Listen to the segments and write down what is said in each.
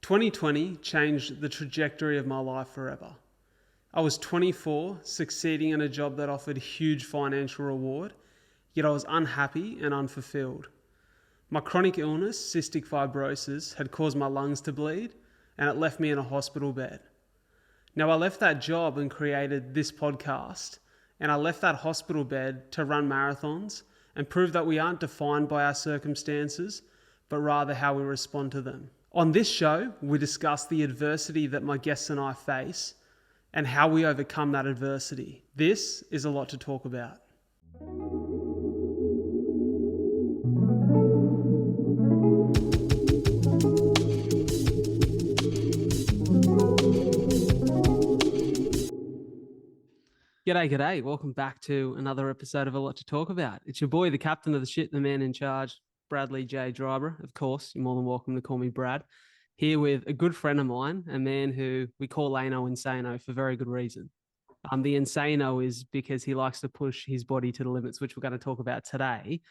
2020 changed the trajectory of my life forever. I was 24, succeeding in a job that offered huge financial reward, yet I was unhappy and unfulfilled. My chronic illness, cystic fibrosis, had caused my lungs to bleed, and it left me in a hospital bed. Now, I left that job and created this podcast, and I left that hospital bed to run marathons and prove that we aren't defined by our circumstances, but rather how we respond to them. On this show, we discuss the adversity that my guests and I face and how we overcome that adversity. This is a lot to talk about. G'day. Welcome back to another episode of A Lot to Talk About. It's your boy, the captain of the ship, the man in charge, Bradley J. Driver. Of course, you're more than welcome to call me Brad. Here with a good friend of mine, a man who we call Layneo insaneo for very good reason. The insaneo is because he likes to push his body to the limits, which we're going to talk about today.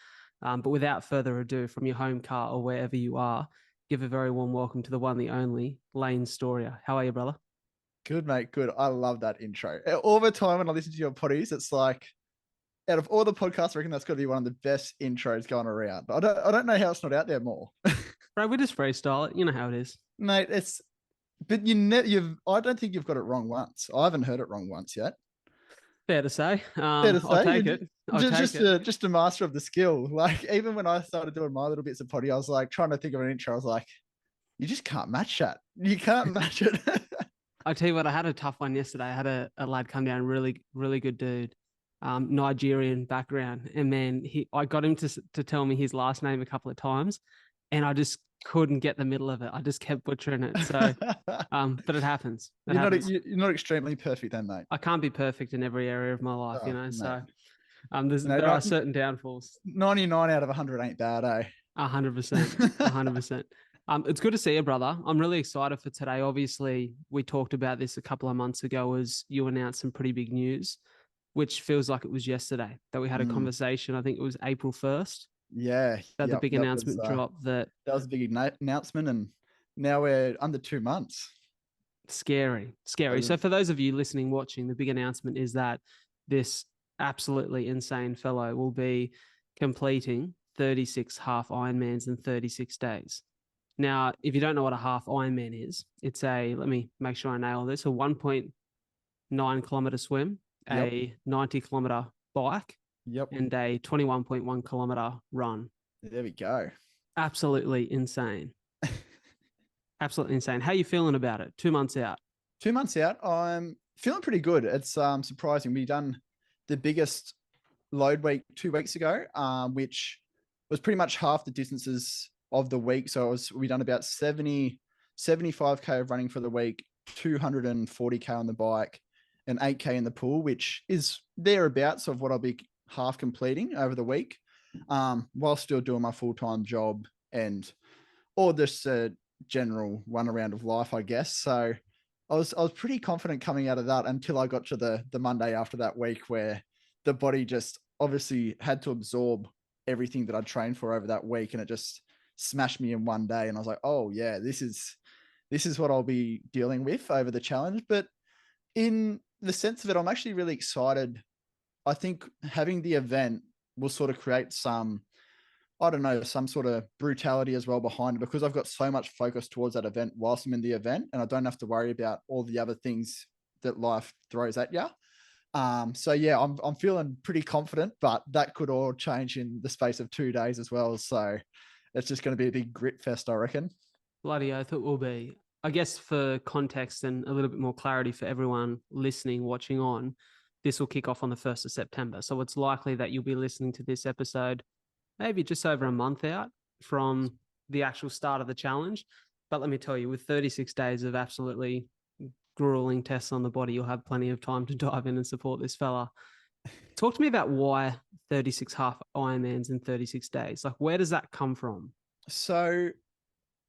But without further ado, from your home car or wherever you are, give a very warm welcome to the one, the only, Layne Storrier. How are you, brother? Good, mate. Good. I love that intro. All the time when I listen to your potties, it's like, out of all the podcasts, I reckon that's got to be one of the best intros going around. But I don't know how it's not out there more. Bro, we just freestyle it. You know how it is. Mate, but I don't think you've got it wrong once. I haven't heard it wrong once yet. Fair to say. Fair to say. I'll take it. Just a master of the skill. Like, even when I started doing my little bits of potty, I was like trying to think of an intro. I was like, you just can't match that. You can't match it. I tell you what, I had a tough one yesterday. I had a lad come down, really, really good dude, Nigerian background. And man, I got him to tell me his last name a couple of times, and I just couldn't get the middle of it. I just kept butchering it. So, but it happens. You're not extremely perfect then, mate. I can't be perfect in every area of my life, mate. So there are certain downfalls. 99 out of 100 ain't bad, eh? 100%. 100%. It's good to see you, brother. I'm really excited for today. Obviously, we talked about this a couple of months ago as you announced some pretty big news, which feels like it was yesterday that we had a conversation. I think it was April 1st. Yeah. That the big announcement dropped. That was a big announcement, and now we're under 2 months. Scary. So for those of you listening, watching, the big announcement is that this absolutely insane fellow will be completing 36 half Ironmans in 36 days. Now, if you don't know what a half Ironman is, it's let me make sure I nail this, a 1.9 kilometer swim, a 90 kilometer bike, and a 21.1 kilometer run. There we go. Absolutely insane. Absolutely insane. How are you feeling about it? 2 months out. 2 months out. I'm feeling pretty good. It's surprising. We done the biggest load week 2 weeks ago, which was pretty much half the distances of the week. So we done about 75k of running for the week, 240k on the bike, and 8k in the pool, which is thereabouts of what I'll be half completing over the week, while still doing my full-time job and all this general run around of life, I guess. So I was pretty confident coming out of that until I got to the Monday after that week, where the body just obviously had to absorb everything that I'd trained for over that week, and it just smashed me in one day. And I was like, oh yeah, this is what I'll be dealing with over the challenge. But in the sense of it, I'm actually really excited. I think having the event will sort of create some sort of brutality as well behind it, because I've got so much focus towards that event whilst I'm in the event, and I don't have to worry about all the other things that life throws at you. So yeah, I'm feeling pretty confident, but that could all change in the space of 2 days as well. So it's just going to be a big grit fest, I reckon. Bloody oath it will be. I guess for context and a little bit more clarity for everyone listening, watching on, this will kick off on the 1st of September. So it's likely that you'll be listening to this episode maybe just over a month out from the actual start of the challenge. But let me tell you, with 36 days of absolutely grueling tests on the body, you'll have plenty of time to dive in and support this fella. Talk to me about why 36 half Ironmans in 36 days. Like, where does that come from? So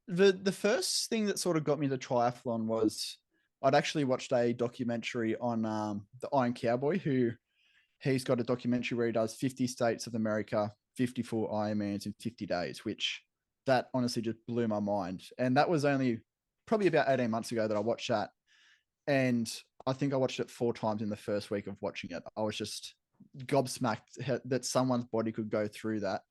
the first thing that sort of got me to triathlon was I'd actually watched a documentary on the Iron Cowboy, he's got a documentary where he does 50 states of America, 54 Ironmans in 50 days, which that honestly just blew my mind. And that was only probably about 18 months ago that I watched that. And I think I watched it 4 times in the first week of watching it. I was just gobsmacked that someone's body could go through that.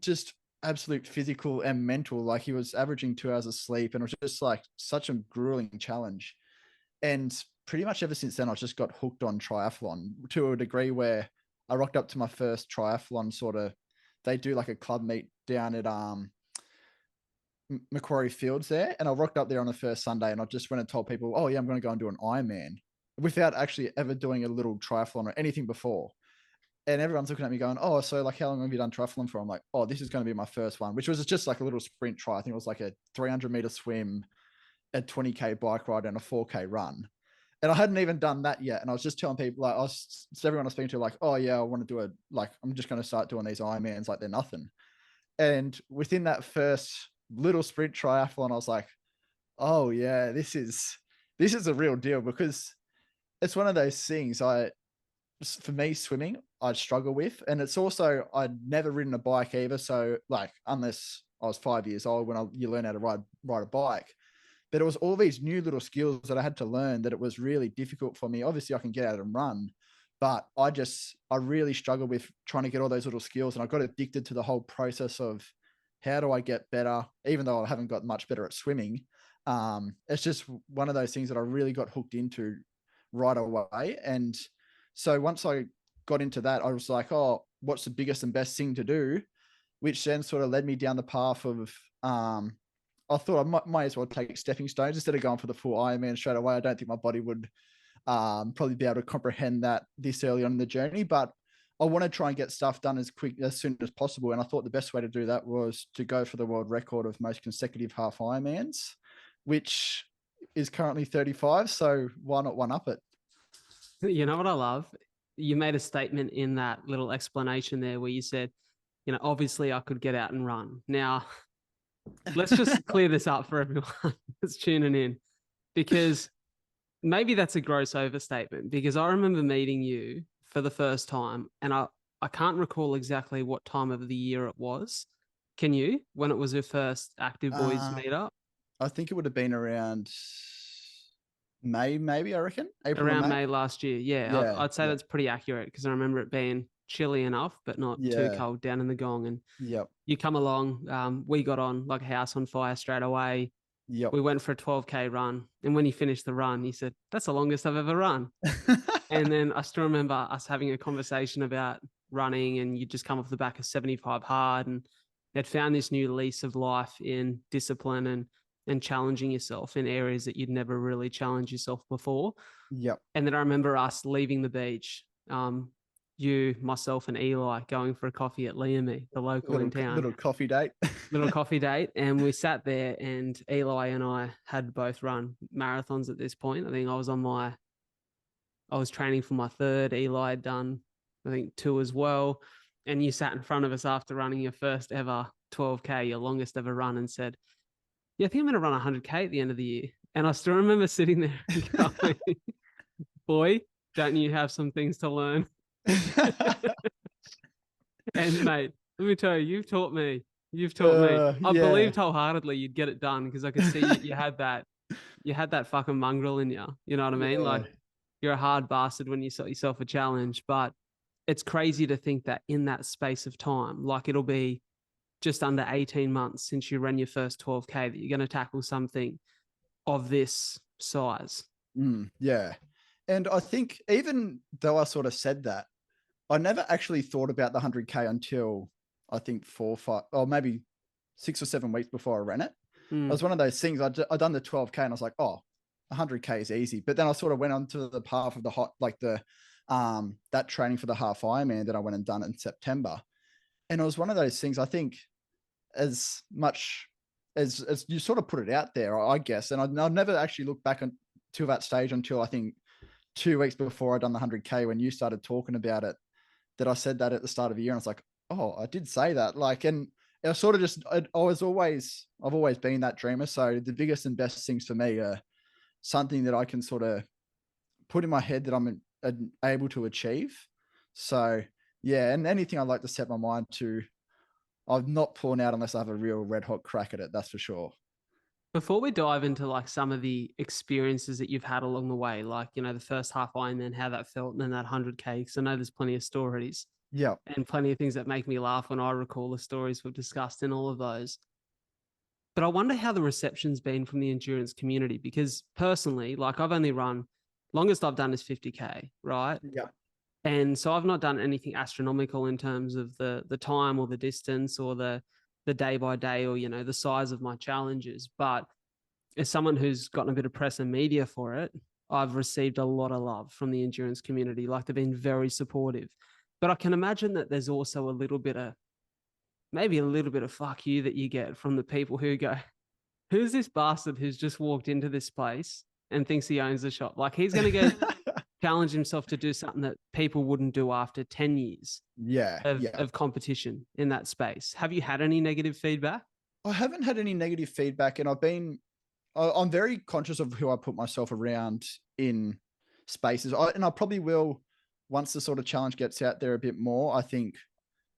Just absolute physical and mental. Like, he was averaging 2 hours of sleep, and it was just like such a grueling challenge. And pretty much ever since then, I just got hooked on triathlon to a degree where I rocked up to my first triathlon they do like a club meet down at Macquarie Fields there. And I rocked up there on the first Sunday, and I just went and told people, oh yeah, I'm going to go and do an Ironman, without actually ever doing a little triathlon or anything before. And everyone's looking at me going, oh, so like, how long have you done triathlon for? I'm like, oh, this is going to be my first one, which was just like a little sprint try. I think it was like a 300-meter swim, a 20K bike ride, and a 4K run. And I hadn't even done that yet. And I was just telling people, like, everyone I was speaking to, like, oh yeah, I want to do I'm just going to start doing these Ironmans like they're nothing. And within that first little sprint triathlon, I was like, oh yeah, this is a real deal, because it's one of those things for me, swimming, I'd struggle with. And it's also, I'd never ridden a bike either. So like, unless I was 5 years old when you learn how to ride a bike, but it was all these new little skills that I had to learn that it was really difficult for me. Obviously I can get out and run, but I really struggled with trying to get all those little skills. And I got addicted to the whole process of, how do I get better? Even though I haven't got much better at swimming. It's just one of those things that I really got hooked into right away. And so once I got into that, I was like, oh, what's the biggest and best thing to do? Which then sort of led me down the path of, I thought I might as well take stepping stones instead of going for the full Ironman straight away. I don't think my body would probably be able to comprehend that this early on in the journey, but I want to try and get stuff done as soon as possible. And I thought the best way to do that was to go for the world record of most consecutive half Ironmans, which is currently 35. So why not one up it? You know what I love? You made a statement in that little explanation there where you said, obviously I could get out and run. Now, let's just clear this up for everyone that's tuning in, because maybe that's a gross overstatement, because I remember meeting you for the first time, and I can't recall exactly what time of the year it was. Can you? When it was your first Active Boys meetup? I think it would have been around May, maybe, I reckon. April around May last year. Yeah, I'd say yeah. that's pretty accurate, because I remember it being chilly enough, but not too cold down in the Gong. And you come along, we got on like a house on fire straight away. We went for a 12K run. And when he finished the run, he said, that's the longest I've ever run. And then I still remember us having a conversation about running, and you just come off the back of 75 hard, and they'd found this new lease of life in discipline and challenging yourself in areas that you'd never really challenged yourself before. And then I remember us leaving the beach, you, myself, and Eli going for a coffee at Layneo, the local in town. Little coffee date. Little coffee date. And we sat there, and Eli and I had both run marathons at this point. I think I was training for my third. Eli had done, I think, 2 as well. And you sat in front of us after running your first ever 12K, your longest ever run, and said, yeah, I think I'm going to run 100K at the end of the year. And I still remember sitting there and going, boy, don't you have some things to learn? And mate, let me tell you, you've taught me. I believed wholeheartedly you'd get it done, because I could see you had that fucking mongrel in you. You know what I mean? Like, you're a hard bastard when you set yourself a challenge. But it's crazy to think that in that space of time, like, it'll be just under 18 months since you ran your first 12K, that you're going to tackle something of this size. Yeah. And I think, even though I sort of said that, I never actually thought about the 100K until I think 4 or 5, or maybe 6 or 7 weeks before I ran it. It was one of those things. I'd done the 12K, and I was like, oh, 100K is easy. But then I sort of went on to the path of that training for the half Ironman that I went and done in September. And it was one of those things, I think, as much as you sort of put it out there, I guess. And I'd never actually looked back to that stage until I think 2 weeks before I'd done the 100K, when you started talking about it, that I said that at the start of the year. And I was like, oh, I did say that. Like, and I sort of just, I've always been that dreamer. So the biggest and best things for me are something that I can sort of put in my head that I'm able to achieve. So yeah, and anything I like to set my mind to, I'm not pulling out unless I have a real red hot crack at it. That's for sure. Before we dive into like some of the experiences that you've had along the way, like, you know, the first half Ironman, how that felt, and then that 100K, because I know there's plenty of stories Yeah. and plenty of things that make me laugh when I recall the stories we've discussed in all of those. But I wonder how the reception's been from the endurance community, because personally, like I've only run, longest I've done is 50K, right? Yeah. And so I've not done anything astronomical in terms of the time or the distance or the day by day or, you know, the size of my challenges. But as someone who's gotten a bit of press and media for it, I've received a lot of love from the endurance community. Like they've been very supportive. But I can imagine that there's also a little bit of, maybe a little bit of fuck you that you get from the people who go, who's this bastard who's just walked into this place and thinks he owns the shop? Like he's going to go challenge himself to do something that people wouldn't do after 10 years Yeah. of competition in that space. Have you had any negative feedback? I haven't had any negative feedback, and I'm very conscious of who I put myself around in spaces. And I probably will, once the sort of challenge gets out there a bit more. I think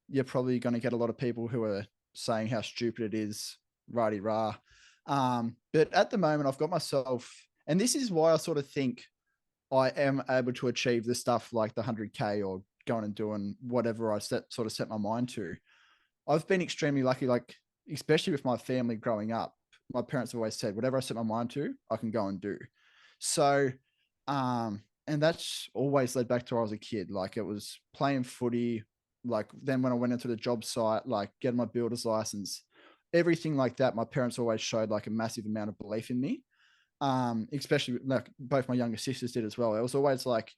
you're probably going to get a lot of people who are saying how stupid it is, righty rah. But at the moment, I've got myself, and this is why I sort of think I am able to achieve the stuff like the 100K or going and doing whatever I set my mind to. I've been extremely lucky, like, especially with my family growing up. My parents have always said, whatever I set my mind to, I can go and do. So, and that's always led back to when I was a kid. Like it was playing footy, like then when I went into the job site, like getting my builder's license, everything like that, my parents always showed like a massive amount of belief in me. Especially like both my younger sisters did as well. It was always like,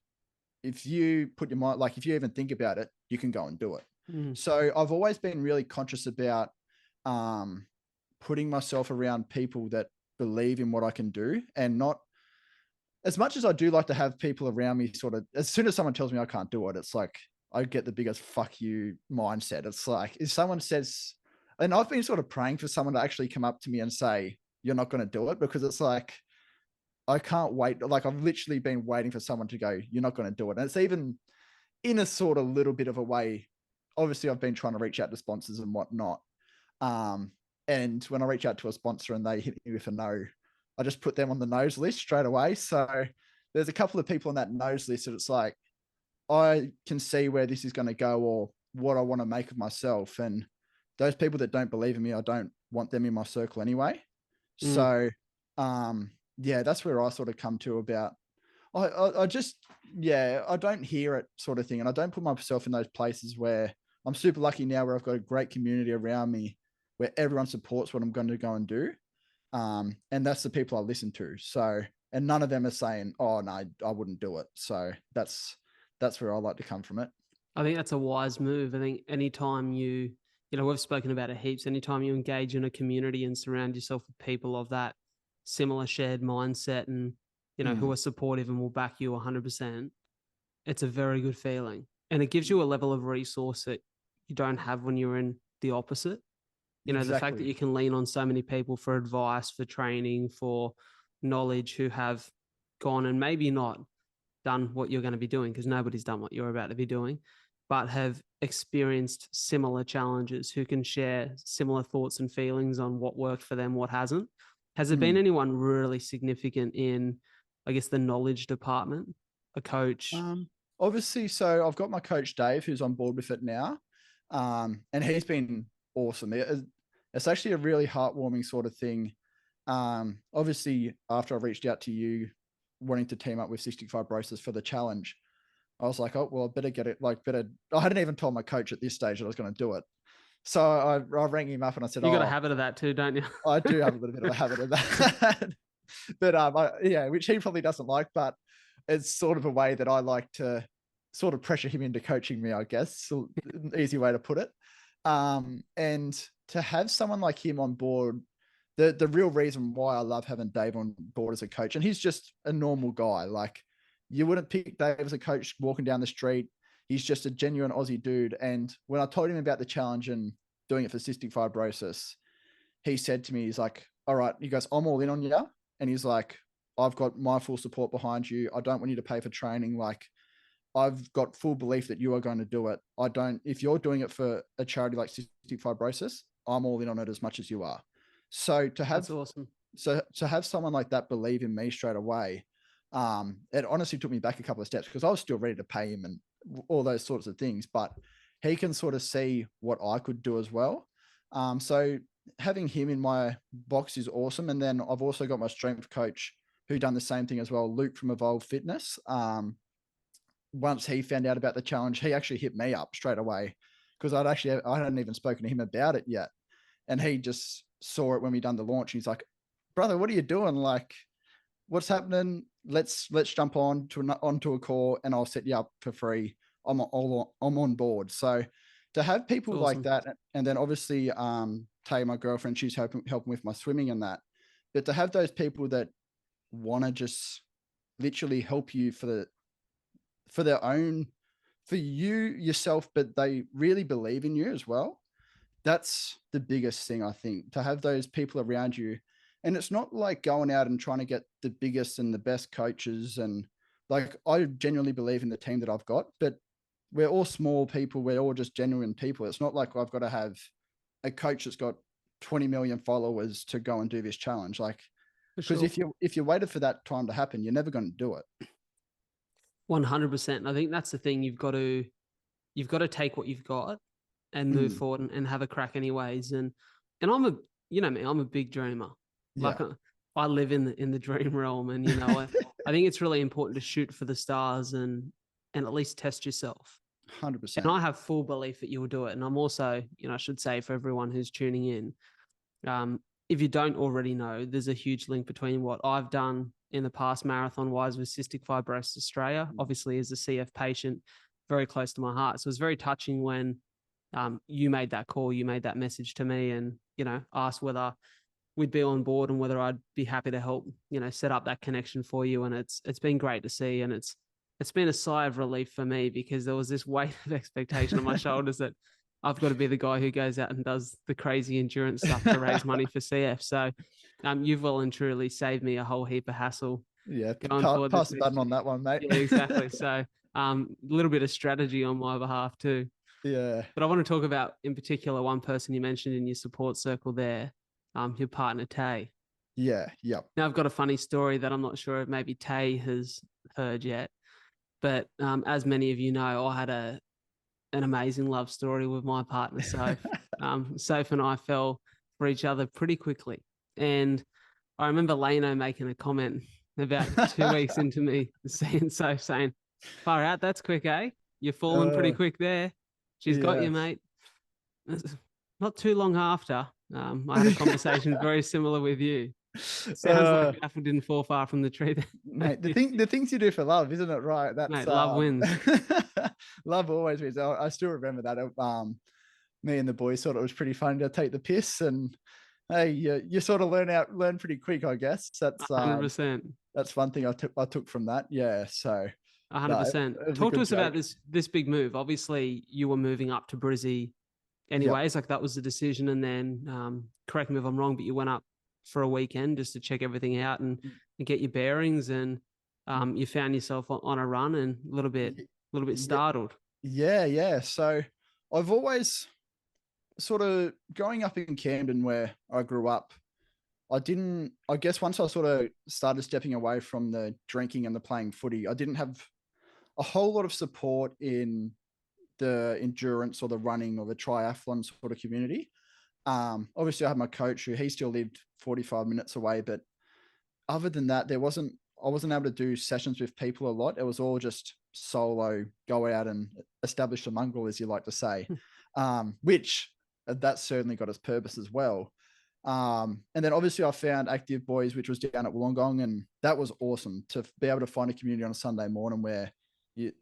if you put your mind, like if you even think about it, you can go and do it. So I've always been really conscious about putting myself around people that believe in what I can do, and not as much as I do like to have people around me sort of, as soon as someone tells me I can't do it, it's like I get the biggest fuck you mindset. It's like if someone says, and I've been sort of praying for someone to actually come up to me and say, you're not going to do it, because it's like, I can't wait. Like I've literally been waiting for someone to go, you're not going to do it. And it's even in a sort of little bit of a way. Obviously I've been trying to reach out to sponsors and whatnot. And when I reach out to a sponsor and they hit me with a no, I just put them on the nose list straight away. So there's a couple of people on that nose list that it's like, I can see where this is going to go or what I want to make of myself. And those people that don't believe in me, I don't want them in my circle anyway. So, yeah, that's where I sort of come to about, I just, yeah, I don't hear it sort of thing. And I don't put myself in those places where I'm super lucky now where I've got a great community around me where everyone supports what I'm going to go and do. And that's the people I listen to. So, and none of them are saying, oh no, I wouldn't do it. So that's where I like to come from it. I think that's a wise move. I think anytime you know, we've spoken about it heaps, anytime you engage in a community and surround yourself with people of that similar shared mindset and, you know, who are supportive and will back you 100%, it's a very good feeling. And it gives you a level of resource that you don't have when you're in the opposite. You know, the fact that you can lean on so many people for advice, for training, for knowledge, who have gone and maybe not done what you're going to be doing, because nobody's done what you're about to be doing, but have experienced similar challenges, who can share similar thoughts and feelings on what worked for them, what hasn't. Has there been anyone really significant in, I guess, the knowledge department, a coach? Obviously, so I've got my coach Dave, who's on board with it now, and he's been awesome. It's actually a really heartwarming sort of thing. Obviously, after I reached out to you, wanting to team up with Cystic Fibrosis for the challenge, I was like, oh well, I better get it. I hadn't even told my coach at this stage that I was going to do it. So I rang him up and I said, you got a habit of that too, don't you? I do have a little bit of a habit of that. But yeah, which he probably doesn't like, but it's sort of a way that I like to sort of pressure him into coaching me, I guess. So, an easy way to put it. And to have someone like him on board, the real reason why I love having Dave on board as a coach, and he's just a normal guy. Like you wouldn't pick Dave as a coach walking down the street. He's just a genuine Aussie dude. And when I told him about the challenge and doing it for cystic fibrosis, he said to me, he's like, all right, he goes, I'm all in on you. And he's like, I've got my full support behind you. I don't want you to pay for training. Like I've got full belief that you are going to do it. If you're doing it for a charity like cystic fibrosis, I'm all in on it as much as you are. So to have, that's awesome. so to have someone like that believe in me straight away, it honestly took me back a couple of steps because I was still ready to pay him and all those sorts of things, but he can sort of see what I could do as well. So having him in my box is awesome. And then I've also got my strength coach who done the same thing as well, Luke from Evolve Fitness. Once he found out about the challenge, he actually hit me up straight away because I hadn't even spoken to him about it yet. And he just saw it when we done the launch. He's like, brother, what are you doing? Like, what's happening? Let's jump onto a call and I'll set you up for free. I'm on board. So to have people like that, and then obviously Tay, my girlfriend, she's helping with my swimming and that. But to have those people that want to just literally help you for you yourself, but they really believe in you as well. That's the biggest thing, I think, to have those people around you. And it's not like going out and trying to get the biggest and the best coaches. And like, I genuinely believe in the team that I've got, but we're all small people. We're all just genuine people. It's not like I've got to have a coach that's got 20 million followers to go and do this challenge. Like, because if you waited for that time to happen, you're never going to do it. 100%. I think that's the thing. You've got to take what you've got and move forward and have a crack anyways. And I'm I'm a big dreamer. Yeah. Like I live in the dream realm, and I think it's really important to shoot for the stars and at least test yourself. 100%. And I have full belief that you will do it. And I'm also, I should say for everyone who's tuning in, if you don't already know, there's a huge link between what I've done in the past marathon-wise with Cystic Fibrosis Australia, obviously as a CF patient, very close to my heart. So it was very touching when you made that call, you made that message to me and, asked whether we'd be on board and whether I'd be happy to help, set up that connection for you. And it's been great to see. And it's been a sigh of relief for me because there was this weight of expectation on my shoulders that I've got to be the guy who goes out and does the crazy endurance stuff to raise money for CF. So you've well and truly saved me a whole heap of hassle. Yeah, pass the button on that one, mate. Yeah, exactly. So a little bit of strategy on my behalf too. Yeah. But I want to talk about, in particular, one person you mentioned in your support circle there, your partner, Tay. Yeah, yeah. Now, I've got a funny story that I'm not sure if maybe Tay has heard yet. But as many of you know, I had an amazing love story with my partner, Soph. Soph and I fell for each other pretty quickly. And I remember Layneo making a comment about 2 weeks into me seeing Soph saying, far out, that's quick, eh? You're falling pretty quick there. She's got you, mate. Not too long after, I had a conversation very similar with you. Sounds like the apple didn't fall far from the tree. Mate, the things you do for love, isn't it? Right. That's mate, love wins. Love always wins. I still remember that. Me and the boys thought it was pretty fun to take the piss, and hey, you sort of learn pretty quick, I guess. That's 100%. That's one thing I took from that. Yeah. So 100%. Talk to us about this big move. Obviously, you were moving up to Brizzy anyways. Yep. Like that was the decision. And then, correct me if I'm wrong, but you went up for a weekend just to check everything out and get your bearings. And you found yourself on a run and a little bit startled. Yeah. So I've always sort of growing up in Camden where I grew up, I guess once I sort of started stepping away from the drinking and the playing footy, I didn't have a whole lot of support in the endurance or the running or the triathlon sort of community. Obviously I had my coach who he still lived 45 minutes away, but other than that, I wasn't able to do sessions with people a lot. It was all just solo, go out and establish a mongrel, as you like to say, which that certainly got its purpose as well. And then obviously I found Active Boys, which was down at Wollongong, and that was awesome to be able to find a community on a Sunday morning where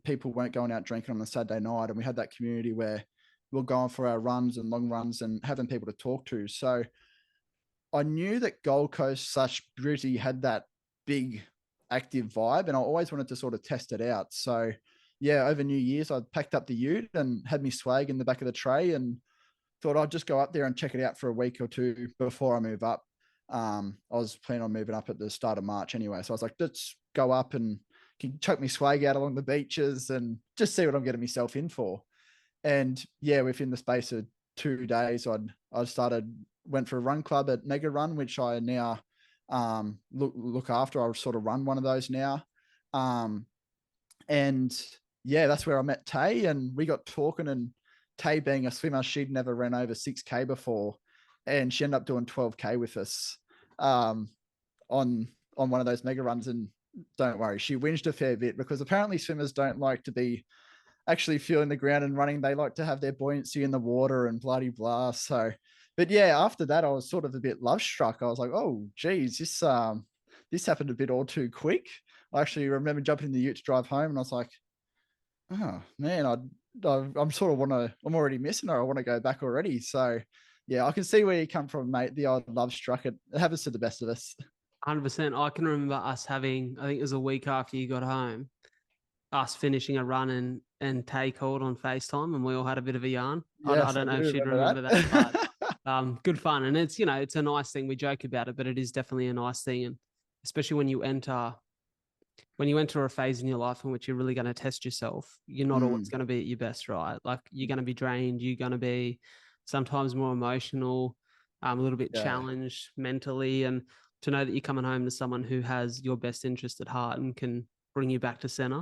people weren't going out drinking on a Saturday night. And we had that community where we were going for our runs and long runs and having people to talk to. So I knew that Gold Coast / Brizzy had that big active vibe, and I always wanted to sort of test it out. So yeah, over New Year's, I packed up the ute and had me swag in the back of the tray and thought I'd just go up there and check it out for a week or two before I move up. I was planning on moving up at the start of March anyway. So I was like, let's go up and chuck me swag out along the beaches and just see what I'm getting myself in for. And yeah, within the space of 2 days, I went for a run club at Mega Run, which I now look after. I sort of run one of those now. And yeah, that's where I met Tay, and we got talking, and Tay being a swimmer, she'd never ran over 6K before, and she ended up doing 12K with us on one of those mega runs. And don't worry, she whinged a fair bit because apparently swimmers don't like to be actually feeling the ground and running. They like to have their buoyancy in the water and bloody blah. So, but yeah, after that, I was sort of a bit love struck. I was like, oh, geez, this happened a bit all too quick. I actually remember jumping in the ute to drive home, and I was like, oh man, I'm sort of I'm already missing her. I want to go back already. So yeah, I can see where you come from, mate. The old love struck. It happens to the best of us. 100%. I can remember us having, I think it was a week after you got home, us finishing a run and Tay called on FaceTime and we all had a bit of a yarn. I Yes, I don't know do if she'd remember remember that, that. but good fun. And it's, it's a nice thing. We joke about it, but it is definitely a nice thing. And especially when you enter a phase in your life in which you're really going to test yourself, you're not always going to be at your best, right? Like you're going to be drained. You're going to be sometimes more emotional, a little bit Yeah, challenged mentally. And to know that you're coming home to someone who has your best interest at heart and can bring you back to center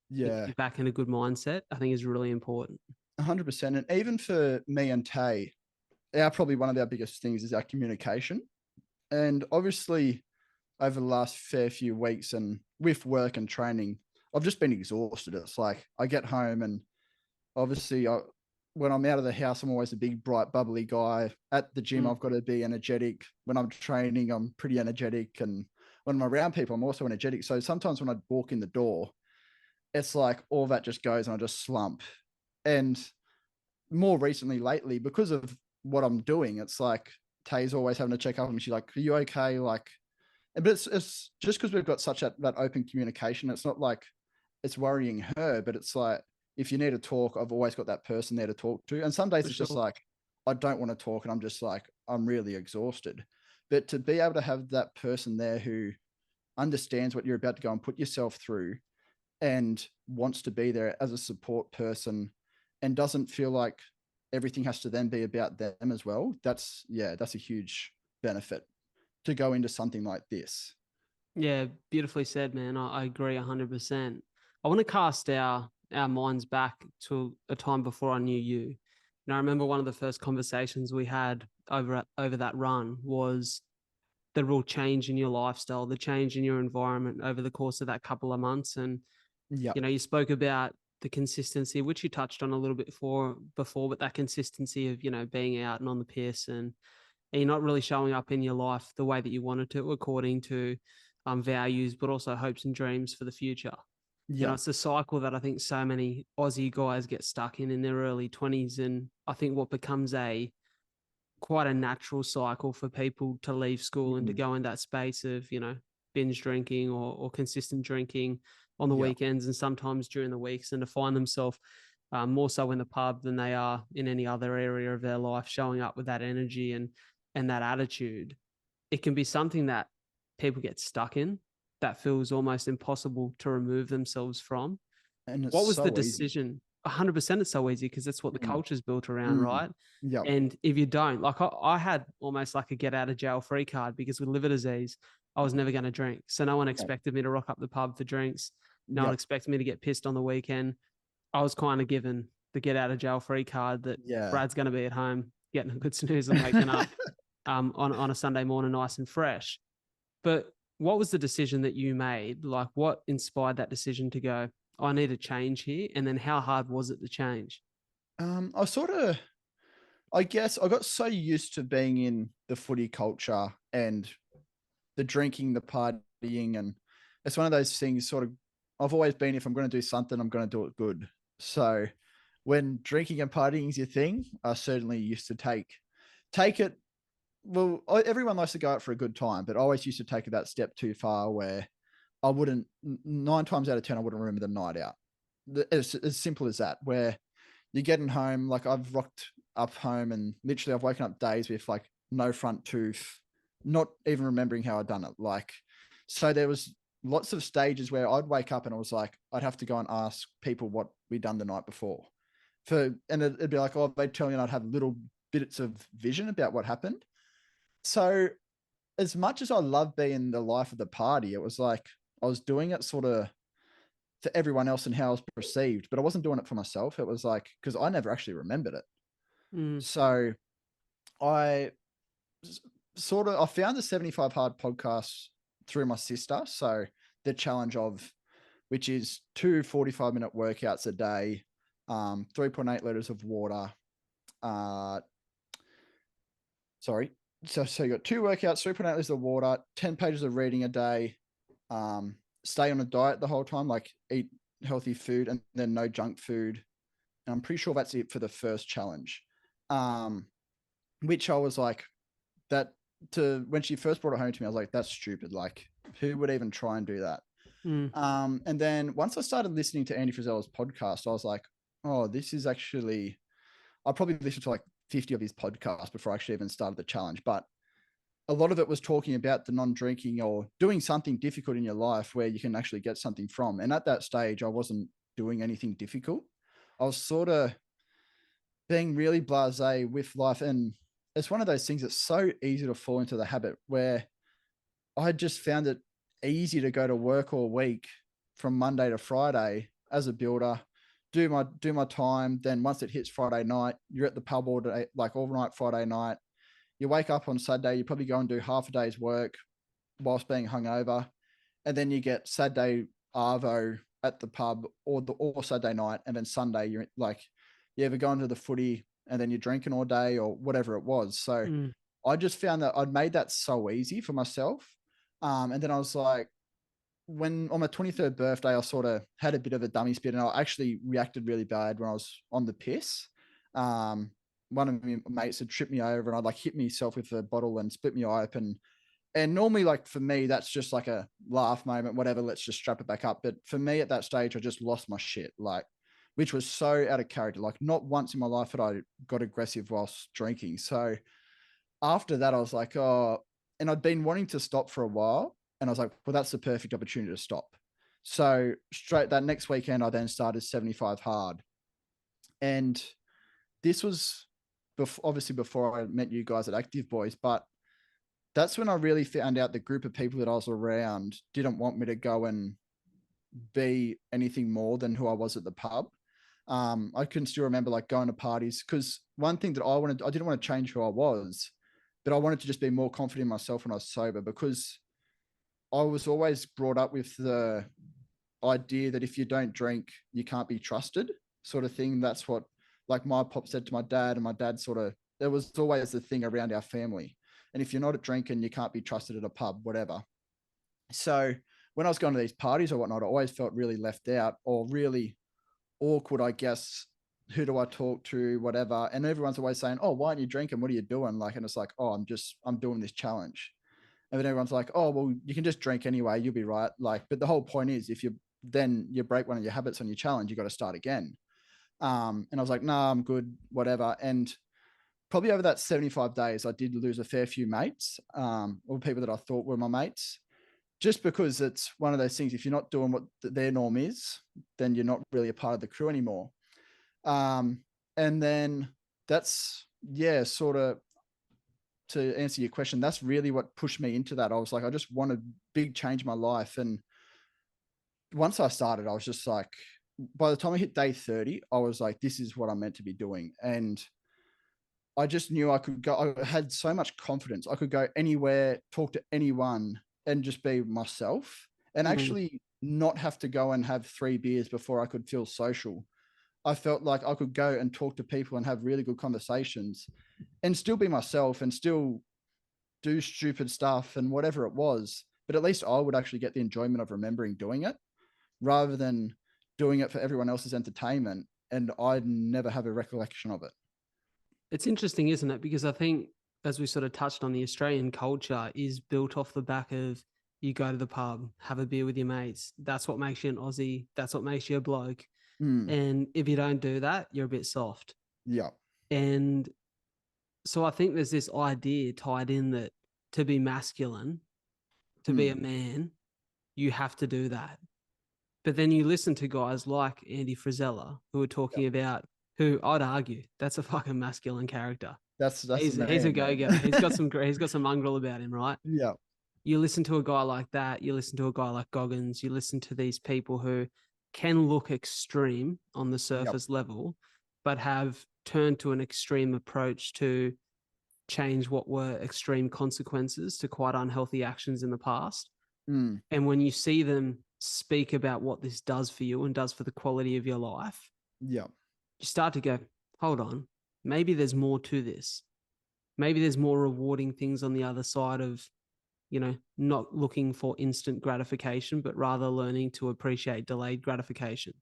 and get yeah, you back in a good mindset, I think is really important. 100%. And even for me and Tay, probably one of our biggest things is our communication. And obviously, over the last fair few weeks and with work and training, I've just been exhausted. It's like I get home and obviously when I'm out of the house, I'm always a big, bright, bubbly guy. At the gym, I've got to be energetic. When I'm training, I'm pretty energetic. And when I'm around people, I'm also energetic. So sometimes when I walk in the door, it's like all that just goes and I just slump. And more recently, lately, because of what I'm doing, it's like Tay's always having to check up on me. She's like, are you okay? Like, but it's just because we've got such that open communication. It's not like it's worrying her, but it's like if you need to talk, I've always got that person there to talk to. And some days For it's just sure. like I don't want to talk, and I'm just like I'm really exhausted. But to be able to have that person there who understands what you're about to go and put yourself through and wants to be there as a support person and doesn't feel like everything has to then be about them as well. That's a huge benefit to go into something like this. Yeah, beautifully said, man. I agree 100%. I want to cast our minds back to a time before I knew you. And I remember one of the first conversations we had over that run was the real change in your lifestyle, the change in your environment over the course of that couple of months. And Yeah. you spoke about the consistency, which you touched on a little bit before, but that consistency of being out and on the piss and you're not really showing up in your life the way that you wanted to, according to values, but also hopes and dreams for the future. Yeah. It's a cycle that I think so many Aussie guys get stuck in their early 20s. And I think what becomes quite a natural cycle for people to leave school and to go in that space of, binge drinking or consistent drinking on the Yeah. weekends and sometimes during the weeks, and to find themselves more so in the pub than they are in any other area of their life, showing up with that energy and that attitude. It can be something that people get stuck in, that feels almost impossible to remove themselves from. And it's What was the so easy. decision? 100% it's so easy because that's what the culture's built around, Mm. right? Yeah. And if you don't, like I had almost like a get out of jail free card because with liver disease, I was never going to drink. So no one expected me to rock up the pub for drinks. No one Yeah. expected me to get pissed on the weekend. I was kind of given the get out of jail free card that Yeah. Brad's going to be at home getting a good snooze and waking up on a Sunday morning nice and fresh. But what was the decision that you made? Like what inspired that decision to go, I need a change here? And then how hard was it to change? I sort of, I guess I got so used to being in the footy culture and the drinking, the partying, and it's one of those things sort of, I've always been, if I'm going to do something, I'm going to do it good. So when drinking and partying is your thing, I certainly used to take it. Well, everyone likes to go out for a good time, but I always used to take it that step too far where I wouldn't, 9 times out of 10, I wouldn't remember the night out. It's as simple as that, where you're getting home. Like I've rocked up home and literally I've woken up days with like no front tooth, not even remembering how I'd done it. Like, so there was lots of stages where I'd wake up and I was like, I'd have to go and ask people what we'd done the night before. And it'd be like, oh, they'd tell me and I'd have little bits of vision about what happened. So as much as I love being the life of the party, it was like I was doing it sort of for everyone else and how I was perceived, but I wasn't doing it for myself. It was like, because I never actually remembered it. Mm. So I I found the 75 Hard podcast through my sister. So the challenge of, which is 2 45-minute workouts a day, 3.8 liters of water. Sorry. So you got 2 workouts, 3.8 liters of water, 10 pages of reading a day, stay on a diet the whole time, like eat healthy food and then no junk food. And I'm pretty sure that's it for the first challenge. Which I was like, when she first brought it home to me, I was like, that's stupid. Like, who would even try and do that? And then once I started listening to Andy Frisella's podcast, I was like, oh, this is actually, I probably listened to like 50 of his podcasts before I actually even started the challenge. But a lot of it was talking about the non-drinking or doing something difficult in your life where you can actually get something from. And at that stage, I wasn't doing anything difficult. I was sort of being really blasé with life. And it's one of those things that's so easy to fall into the habit where I just found it easy to go to work all week from Monday to Friday as a builder, do my time. Then once it hits Friday night, you're at the pub all day, like all night Friday night. You wake up on Saturday, you probably go and do half a day's work whilst being hungover. And then you get Saturday Arvo at the pub or Saturday night. And then Sunday, you're like, you ever go into the footy and then you're drinking all day or whatever it was. So I just found that I'd made that so easy for myself. And then I was like, when on my 23rd birthday, I sort of had a bit of a dummy spit and I actually reacted really bad when I was on the piss. One of my mates had tripped me over and I'd like hit myself with a bottle and split my eye open. And normally, like for me, that's just like a laugh moment, whatever, let's just strap it back up. But for me at that stage, I just lost my shit, like, which was so out of character. Like not once in my life had I got aggressive whilst drinking. So after that, I was like, oh, and I'd been wanting to stop for a while. And I was like, well, that's the perfect opportunity to stop. So straight that next weekend, I then started 75 Hard. And this was obviously before I met you guys at Active Boys, but that's when I really found out the group of people that I was around didn't want me to go and be anything more than who I was at the pub. I can still remember like going to parties because one thing that I didn't want to change who I was, but I wanted to just be more confident in myself when I was sober because I was always brought up with the idea that if you don't drink, you can't be trusted sort of thing. That's what like my pop said to my dad, and my dad sort of, there was always the thing around our family. And if you're not drinking, you can't be trusted at a pub, whatever. So when I was going to these parties or whatnot, I always felt really left out or really awkward, I guess. Who do I talk to, whatever. And everyone's always saying, oh, why aren't you drinking? What are you doing? Like, and it's like, oh, I'm doing this challenge. And then everyone's like, oh, well, you can just drink anyway. You'll be right. Like, but the whole point is if you break one of your habits on your challenge, you got to start again. And I was like, nah, I'm good, whatever. And probably over that 75 days, I did lose a fair few mates, or people that I thought were my mates, just because it's one of those things. If you're not doing what their norm is, then you're not really a part of the crew anymore. And then that's, yeah, sort of to answer your question, that's really what pushed me into that. I was like, I just want a big change in my life. And once I started, I was just like, by the time I hit day 30, I was like, this is what I'm meant to be doing. And I just knew I could go. I had so much confidence. I could go anywhere, talk to anyone, and just be myself, and actually not have to go and have 3 beers before I could feel social. I felt like I could go and talk to people and have really good conversations and still be myself and still do stupid stuff and whatever it was. But at least I would actually get the enjoyment of remembering doing it rather than doing it for everyone else's entertainment. And I'd never have a recollection of it. It's interesting, isn't it? Because I think, as we sort of touched on, the Australian culture is built off the back of you go to the pub, have a beer with your mates. That's what makes you an Aussie. That's what makes you a bloke. And if you don't do that, you're a bit soft. Yeah. And so I think there's this idea tied in that to be masculine, to be a man, you have to do that. But then you listen to guys like Andy Frisella who are talking about, who I'd argue that's a fucking masculine character. That's the He's a man, man. go-getter. He's got some mongrel about him, right? Yeah. You listen to a guy like that, you listen to a guy like Goggins, you listen to these people who can look extreme on the Yep. surface level, but have turned to an extreme approach to change what were extreme consequences to quite unhealthy actions in the past. Mm, And when you see them speak about what this does for you and does for the quality of your life, yeah. you start to go, hold on, maybe there's more to this. Maybe there's more rewarding things on the other side of, not looking for instant gratification, but rather learning to appreciate delayed gratification.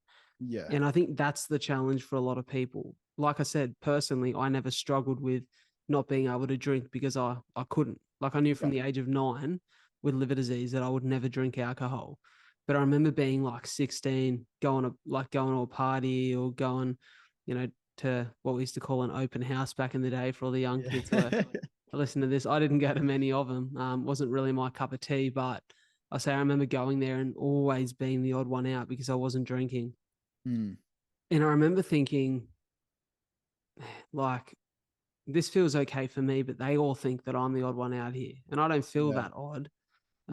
Yeah. And I think that's the challenge for a lot of people. Like I said, personally, I never struggled with not being able to drink because I couldn't. Like I knew from Yep. the age of 9 with liver disease that I would never drink alcohol. But I remember being like 16, going to a party or going, to what we used to call an open house back in the day for all the young kids where Yeah. I listened to this. I didn't go to many of them. Wasn't really my cup of tea, but I remember going there and always being the odd one out because I wasn't drinking. Mm, And I remember thinking, like, this feels okay for me, but they all think that I'm the odd one out here. And I don't feel yeah. that odd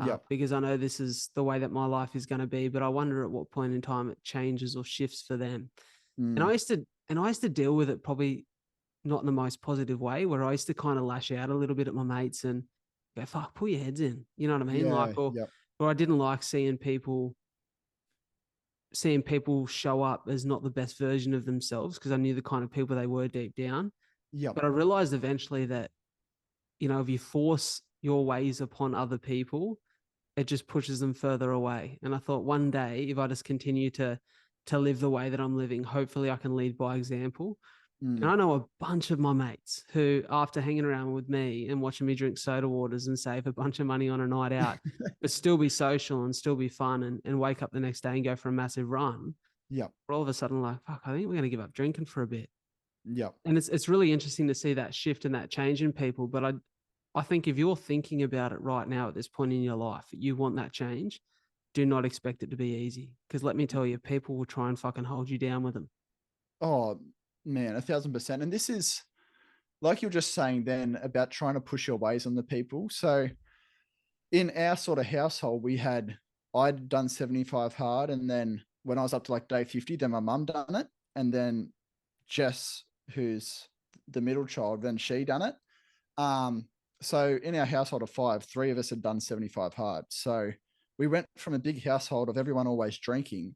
Yep. because I know this is the way that my life is going to be. But I wonder at what point in time it changes or shifts for them. And Mm, I used to deal with it probably not in the most positive way, where I used to kind of lash out a little bit at my mates and go, fuck, pull your heads in. You know what I mean? yeah. Like, or Yep. I didn't like seeing people show up as not the best version of themselves because I knew the kind of people they were deep down. Yep. But I realized eventually that, if you force your ways upon other people, it just pushes them further away. And I thought one day, if I just continue to live the way that I'm living, hopefully I can lead by example. And Mm. I know a bunch of my mates who, after hanging around with me and watching me drink soda waters and save a bunch of money on a night out, but still be social and still be fun and wake up the next day and go for a massive run, Yep. we're all of a sudden like, fuck, I think we're going to give up drinking for a bit. Yep. And it's really interesting to see that shift and that change in people. But I think if you're thinking about it right now at this point in your life, you want that change, do not expect it to be easy. Because let me tell you, people will try and fucking hold you down with them. Oh man, 1,000%. And this is like you're just saying then about trying to push your ways on the people. So in our sort of household, I'd done 75 hard. And then when I was up to like day 50, then my mum done it. And then Jess, who's the middle child, then she done it. Um, so in our household of 5, 3 of us had done 75 hard. So we went from a big household of everyone always drinking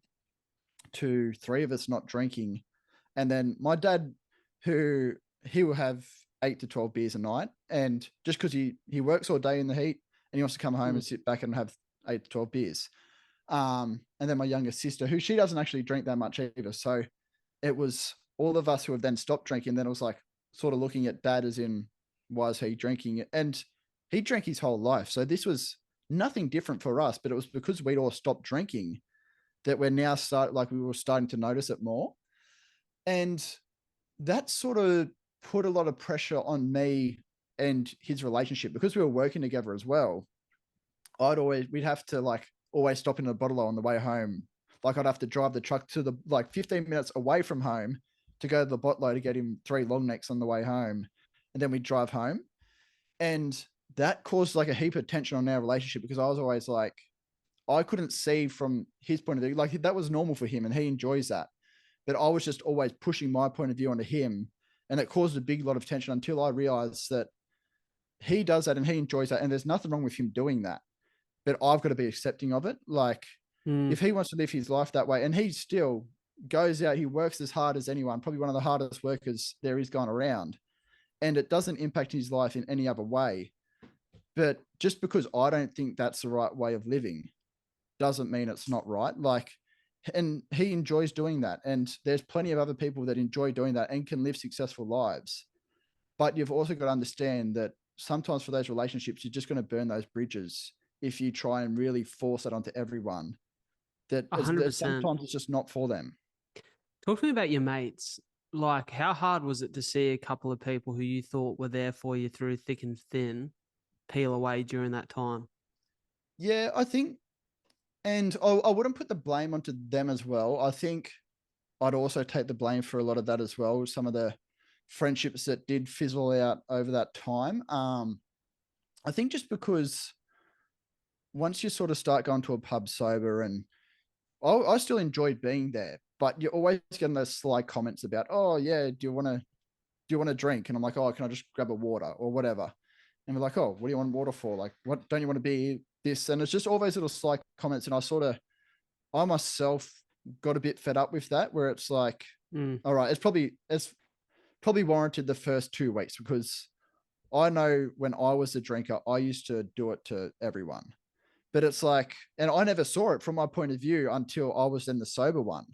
to 3 of us not drinking. And then my dad, he will have 8 to 12 beers a night. And just because he works all day in the heat and he wants to come home and sit back and have 8 to 12 beers. And then my younger sister, who she doesn't actually drink that much either. So it was all of us who have then stopped drinking. Then it was like sort of looking at dad as in, why is he drinking? And he drank his whole life. So this was nothing different for us, but it was because we'd all stopped drinking that we're now we were starting to notice it more. And that sort of put a lot of pressure on me and his relationship because we were working together as well. We'd have to like always stop in a bottle on the way home. Like I'd have to drive the truck to the 15 minutes away from home to go to the botlo to get him 3 long necks on the way home. And then we'd drive home. And that caused like a heap of tension on our relationship because I was always like, I couldn't see from his point of view, like that was normal for him and he enjoys that. But I was just always pushing my point of view onto him. And it caused a big lot of tension until I realized that he does that and he enjoys that. And there's nothing wrong with him doing that. But I've got to be accepting of it. Like if he wants to live his life that way and he still goes out, he works as hard as anyone, probably one of the hardest workers there is going around. And it doesn't impact his life in any other way. But just because I don't think that's the right way of living doesn't mean it's not right. And he enjoys doing that. And there's plenty of other people that enjoy doing that and can live successful lives. But you've also got to understand that sometimes for those relationships, you're just going to burn those bridges if you try and really force it onto everyone. That 100%. sometimes it's just not for them. Talk to me about your mates. Like, how hard was it to see a couple of people who you thought were there for you through thick and thin peel away during that time? Yeah, I think, and I wouldn't put the blame onto them as well. I think I'd also take the blame for a lot of that as well. Some of the friendships that did fizzle out over that time. I think just because once you sort of start going to a pub sober, and I still enjoyed being there, but you're always getting those sly comments about, oh yeah, do you want to drink? And I'm like, oh, can I just grab a water or whatever? And we're like, oh, what do you want water for? Like, what don't you want to be this? And it's just all those little sly comments. And I myself got a bit fed up with that, where it's like, all right, it's probably warranted the first 2 weeks, because I know when I was a drinker, I used to do it to everyone. But it's like, and I never saw it from my point of view until I was in the sober one.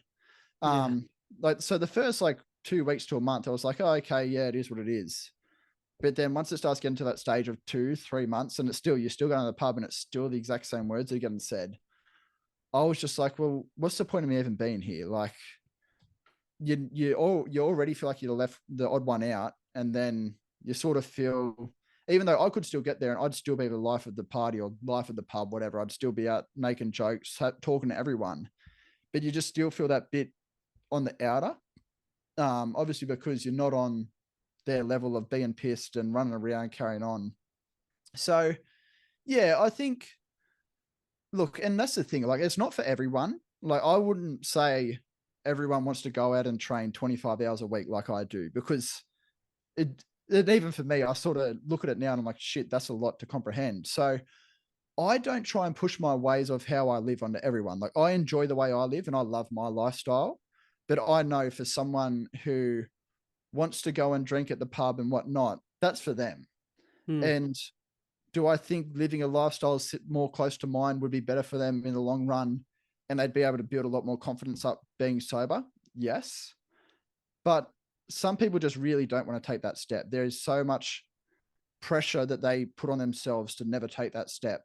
Like, so the first like 2 weeks to a month, I was like, oh, okay, yeah, it is what it is. But then once it starts getting to that stage of 2-3 months, and you're still going to the pub and it's still the exact same words that are getting said, I was just like, well, what's the point of me even being here? Like, you already feel like you're left the odd one out, and then you sort of feel, even though I could still get there and I'd still be the life of the party or life of the pub, whatever, I'd still be out making jokes, talking to everyone, but you just still feel that bit on the outer, obviously because you're not on their level of being pissed and running around carrying on. So yeah, I think, look, and that's the thing, like, it's not for everyone. Like, I wouldn't say everyone wants to go out and train 25 hours a week like I do, because it even for me, I sort of look at it now and I'm like, shit, that's a lot to comprehend. So I don't try and push my ways of how I live onto everyone. Like, I enjoy the way I live and I love my lifestyle, but I know for someone who wants to go and drink at the pub and whatnot, that's for them. And do I think living a lifestyle more close to mine would be better for them in the long run, and they'd be able to build a lot more confidence up being sober? Yes. But some people just really don't want to take that step. There is so much pressure that they put on themselves to never take that step.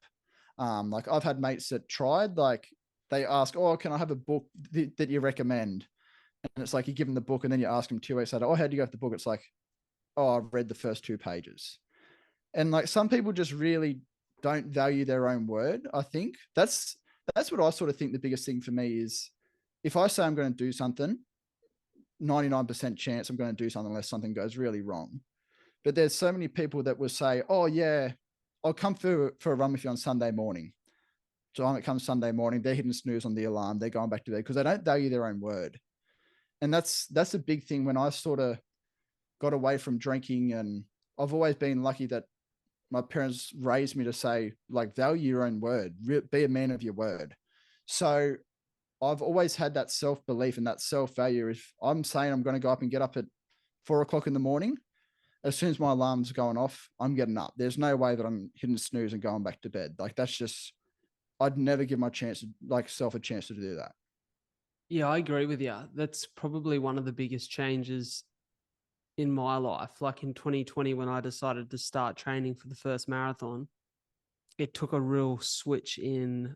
Like, I've had mates that tried, like, they ask, oh, can I have a book that you recommend? And it's like, you give them the book and then you ask them 2 weeks later, oh, how do you go with the book? It's like, oh, I've read the first 2 pages. And like, some people just really don't value their own word. I think that's what I sort of think the biggest thing for me is, if I say I'm going to do something, 99% chance I'm going to do something unless something goes really wrong. But there's so many people that will say, oh yeah, I'll come for a run with you on Sunday morning. So when it comes Sunday morning, they're hitting snooze on the alarm. They're going back to bed because they don't value their own word. And that's a big thing. When I sort of got away from drinking, and I've always been lucky that my parents raised me to say, like, value your own word, be a man of your word. So I've always had that self-belief and that self-value. If I'm saying I'm going to go up and get up at 4 o'clock in the morning, as soon as my alarm's going off, I'm getting up. There's no way that I'm hitting snooze and going back to bed. Like, that's just, I'd never give myself a chance to do that. Yeah, I agree with you. That's probably one of the biggest changes in my life. Like in 2020, when I decided to start training for the first marathon, it took a real switch in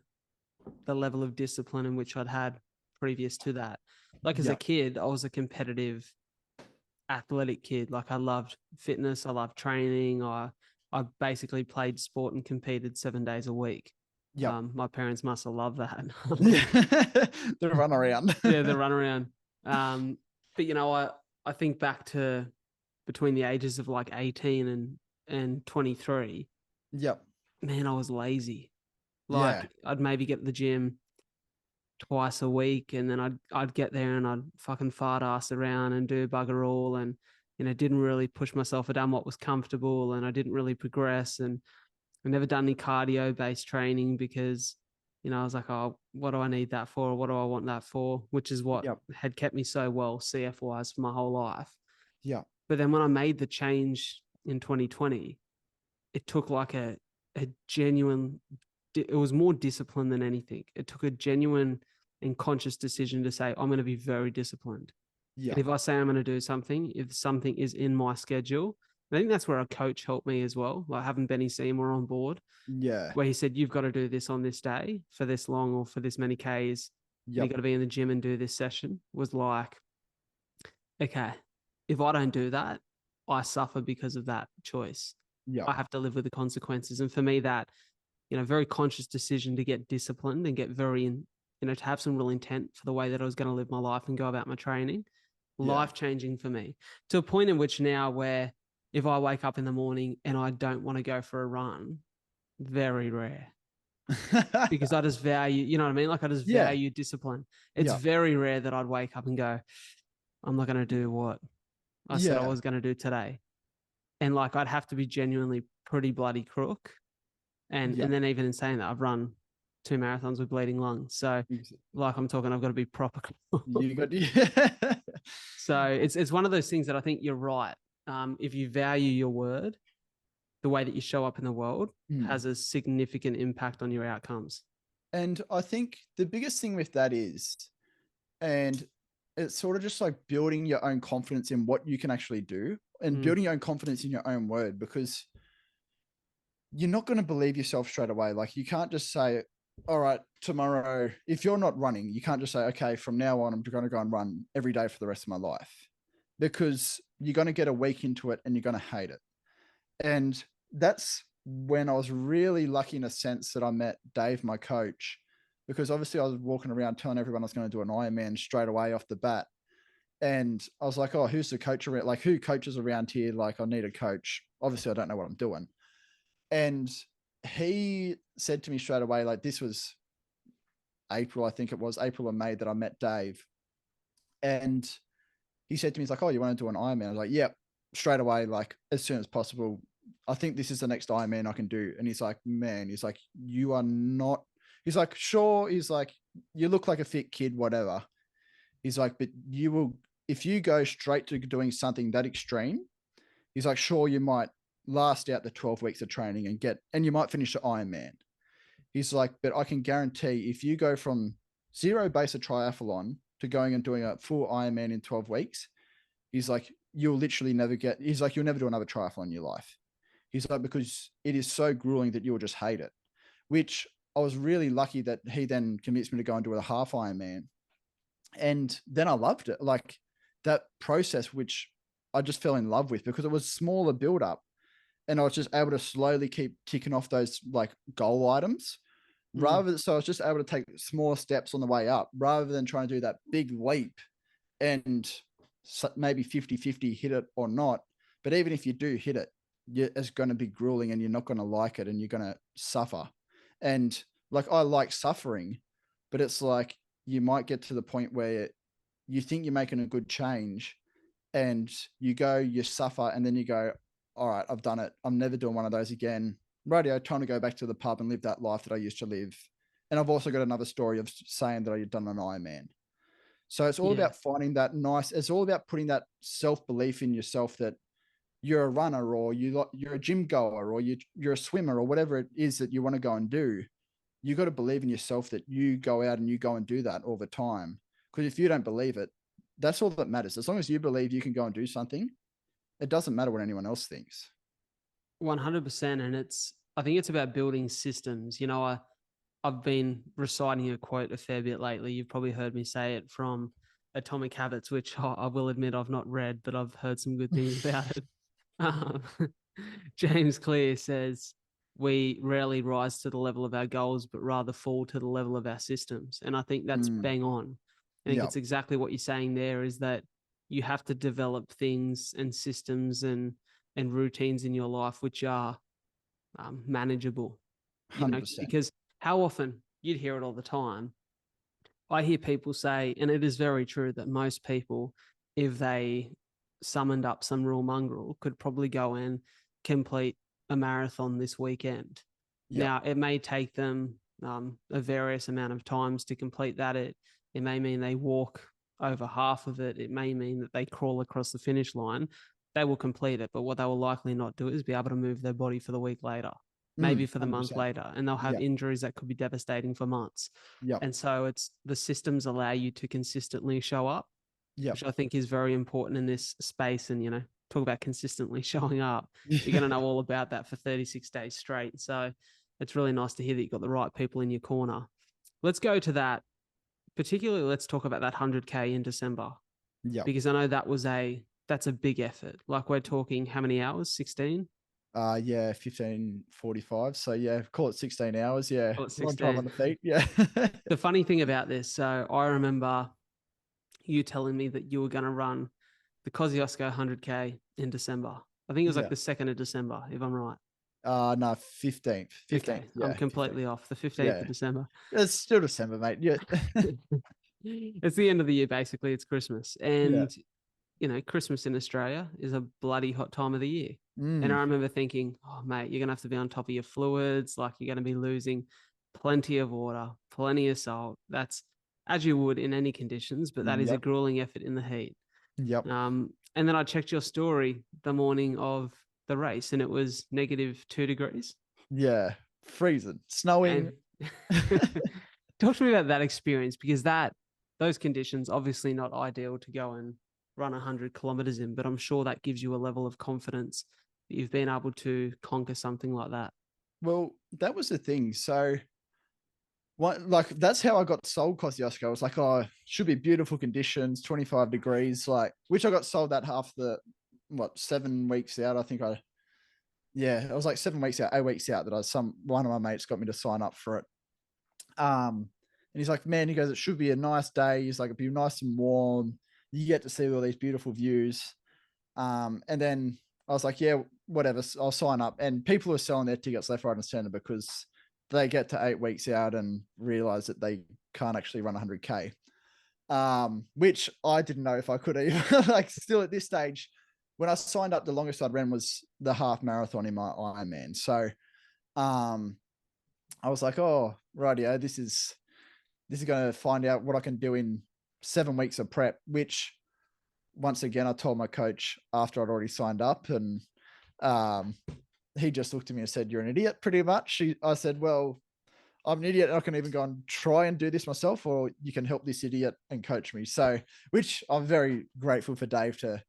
the level of discipline in which I'd had previous to that. Like, as a kid, I was a competitive, athletic kid. Like, I loved fitness. I loved training. I basically played sport and competed 7 days a week. My parents must have loved that. The run around. Yeah, the run around. But you know, I think back to between the ages of like 18 and 23. Yep. Man, I was lazy. Like, I'd maybe get to the gym twice a week, and then I'd get there and I'd fucking fart ass around and do bugger all, and didn't really push myself. I done what was comfortable, and I didn't really progress, and I never done any cardio based training because I was like, oh, what do I need that for? What do I want that for? Which is what had kept me so well CF wise for my whole life. Yeah. But then when I made the change in 2020, it took like a genuine, it was more discipline than anything. It took a genuine and conscious decision to say, I'm going to be very disciplined. Yeah. And if I say I'm going to do something, if something is in my schedule, I think that's where a coach helped me as well. Like having Benny Seymour on board. Yeah. Where he said, you've got to do this on this day for this long or for this many Ks. Yep. You got to be in the gym and do this session. Was like, okay, if I don't do that, I suffer because of that choice. Yeah. I have to live with the consequences. And for me, that, very conscious decision to get disciplined and get very, to have some real intent for the way that I was going to live my life and go about my training. life-changing for me, to a point in which now where if I wake up in the morning and I don't want to go for a run, very rare, because I just value, you know what I mean? Like I just Yeah. value discipline. It's Yeah. very rare that I'd wake up and go, I'm not going to do what I said I Yeah. was going to do today. And like, I'd have to be genuinely pretty bloody crook. And Yeah. then even in saying that, I've run 2 marathons with bleeding lungs. So like I'm talking, I've got to be proper. You got So it's one of those things that I think you're right. If you value your word, the way that you show up in the world has a significant impact on your outcomes. And I think the biggest thing with that is, and it's sort of just like building your own confidence in what you can actually do and building your own confidence in your own word, because you're not going to believe yourself straight away. Like you can't just say, all right, tomorrow, if you're not running, you can't just say, okay, from now on, I'm going to go and run every day for the rest of my life, because you're going to get a week into it and you're going to hate it. And that's when I was really lucky in a sense that I met Dave, my coach, because obviously I was walking around telling everyone I was going to do an Ironman straight away off the bat. And I was like, oh, who's the coach around? Like, who coaches around here? Like, I need a coach. Obviously, I don't know what I'm doing. And he said to me straight away, like, this was April, I think it was April or May that I met Dave. And he said to me, he's like, oh, you want to do an Ironman? I was like, yep, straight away, like, as soon as possible. I think this is the next Ironman I can do. And he's like, man, he's like, you are not, he's like, sure. He's like, you look like a fit kid, whatever. He's like, but you will, if you go straight to doing something that extreme, he's like, sure, you might last out the 12 weeks of training and you might finish the Ironman. He's like, but I can guarantee if you go from zero base of triathlon to going and doing a full Ironman in 12 weeks, he's like, you'll literally never get, he's like, you'll never do another triathlon in your life. He's like, because it is so grueling that you'll just hate it, which I was really lucky that he then convinced me to go and do a half Ironman. And then I loved it. Like that process, which I just fell in love with because it was smaller build up. And I was just able to slowly keep ticking off those like goal items so I was just able to take small steps on the way up rather than trying to do that big leap and maybe 50-50 hit it or not. But even if you do hit it, it's going to be grueling and you're not going to like it and you're going to suffer. And like, I like suffering, but it's like, you might get to the point where you think you're making a good change and you suffer and then you go, all right, I've done it. I'm never doing one of those again. Radio, time to go back to the pub and live that life that I used to live. And I've also got another story of saying that I've done an Ironman. So it's all about finding that nice, it's all about putting that self-belief in yourself that you're a runner or you're a gym goer or you're a swimmer or whatever it is that you want to go and do. You got to believe in yourself that you go out and you go and do that all the time. Because if you don't believe it, that's all that matters. As long as you believe you can go and do something, it doesn't matter what anyone else thinks. 100%. And I think it's about building systems. You know, I've been reciting a quote a fair bit lately. You've probably heard me say it from Atomic Habits, which I will admit I've not read, but I've heard some good things about it. James Clear says, we rarely rise to the level of our goals, but rather fall to the level of our systems. And I think that's bang on. I think it's exactly what you're saying there, is that you have to develop things and systems and routines in your life which are manageable. 100%. Because how often, you'd hear it all the time, I hear people say, and it is very true, that most people, if they summoned up some real mongrel, could probably go and complete a marathon this weekend. Now, it may take them a various amount of times to complete that. It may mean they walk over half of it. It may mean that they crawl across the finish line. They will complete it, but what they will likely not do is be able to move their body for the week later, maybe for the 100%. month later, and they'll have injuries that could be devastating for months. And so it's the systems allow you to consistently show up, which I think is very important in this space. And, talk about consistently showing up. You're going to know all about that for 36 days straight. So it's really nice to hear that you've got the right people in your corner. Let's go to that. Particularly, let's talk about that 100K in December. Because I know that's a big effort. Like, we're talking how many hours? 16? 15:45. So call it 16 hours. Call it 16. Long time on the feet. Yeah. The funny thing about this, so I remember, you telling me that you were going to run the Kosciuszko 100K in December. I think it was like the 2nd of December, if I'm right. No, 15th. 15th. Okay, Yeah, I'm completely 15th. off. The 15th Yeah. of December. It's still December, mate. Yeah. It's the end of the year, basically. It's Christmas. And, Christmas in Australia is a bloody hot time of the year. And I remember thinking, oh, mate, you're going to have to be on top of your fluids. Like, you're going to be losing plenty of water, plenty of salt. That's as you would in any conditions, but that is a grueling effort in the heat. Yep. And then I checked your story the morning of the race, and it was -2 degrees. Yeah. Freezing, snowing. Talk to me about that experience, because those conditions, obviously not ideal to go and run 100 kilometers in, but I'm sure that gives you a level of confidence that you've been able to conquer something like that. Well, that was the thing. So that's how I got sold Kosciuszko. I was like, oh, should be beautiful conditions, 25 degrees, which I got sold that 7 weeks out. I think it was like 7 weeks out, 8 weeks out that one of my mates got me to sign up for it. And he's like, man, he goes, it should be a nice day. He's like, it'd be nice and warm. You get to see all these beautiful views. And then I was like, yeah, whatever, I'll sign up. And people are selling their tickets left, right, and center because they get to 8 weeks out and realize that they can't actually run 100K, which I didn't know if I could either. Like, still at this stage, when I signed up, the longest I'd ran was the half marathon in my Ironman. So I was like, oh, rightio, this is going to find out what I can do in 7 weeks of prep, which once again, I told my coach after I'd already signed up, and he just looked at me and said, you're an idiot, pretty much. I said, well, I'm an idiot. I can even go and try and do this myself, or you can help this idiot and coach me. So, which I'm very grateful for Dave to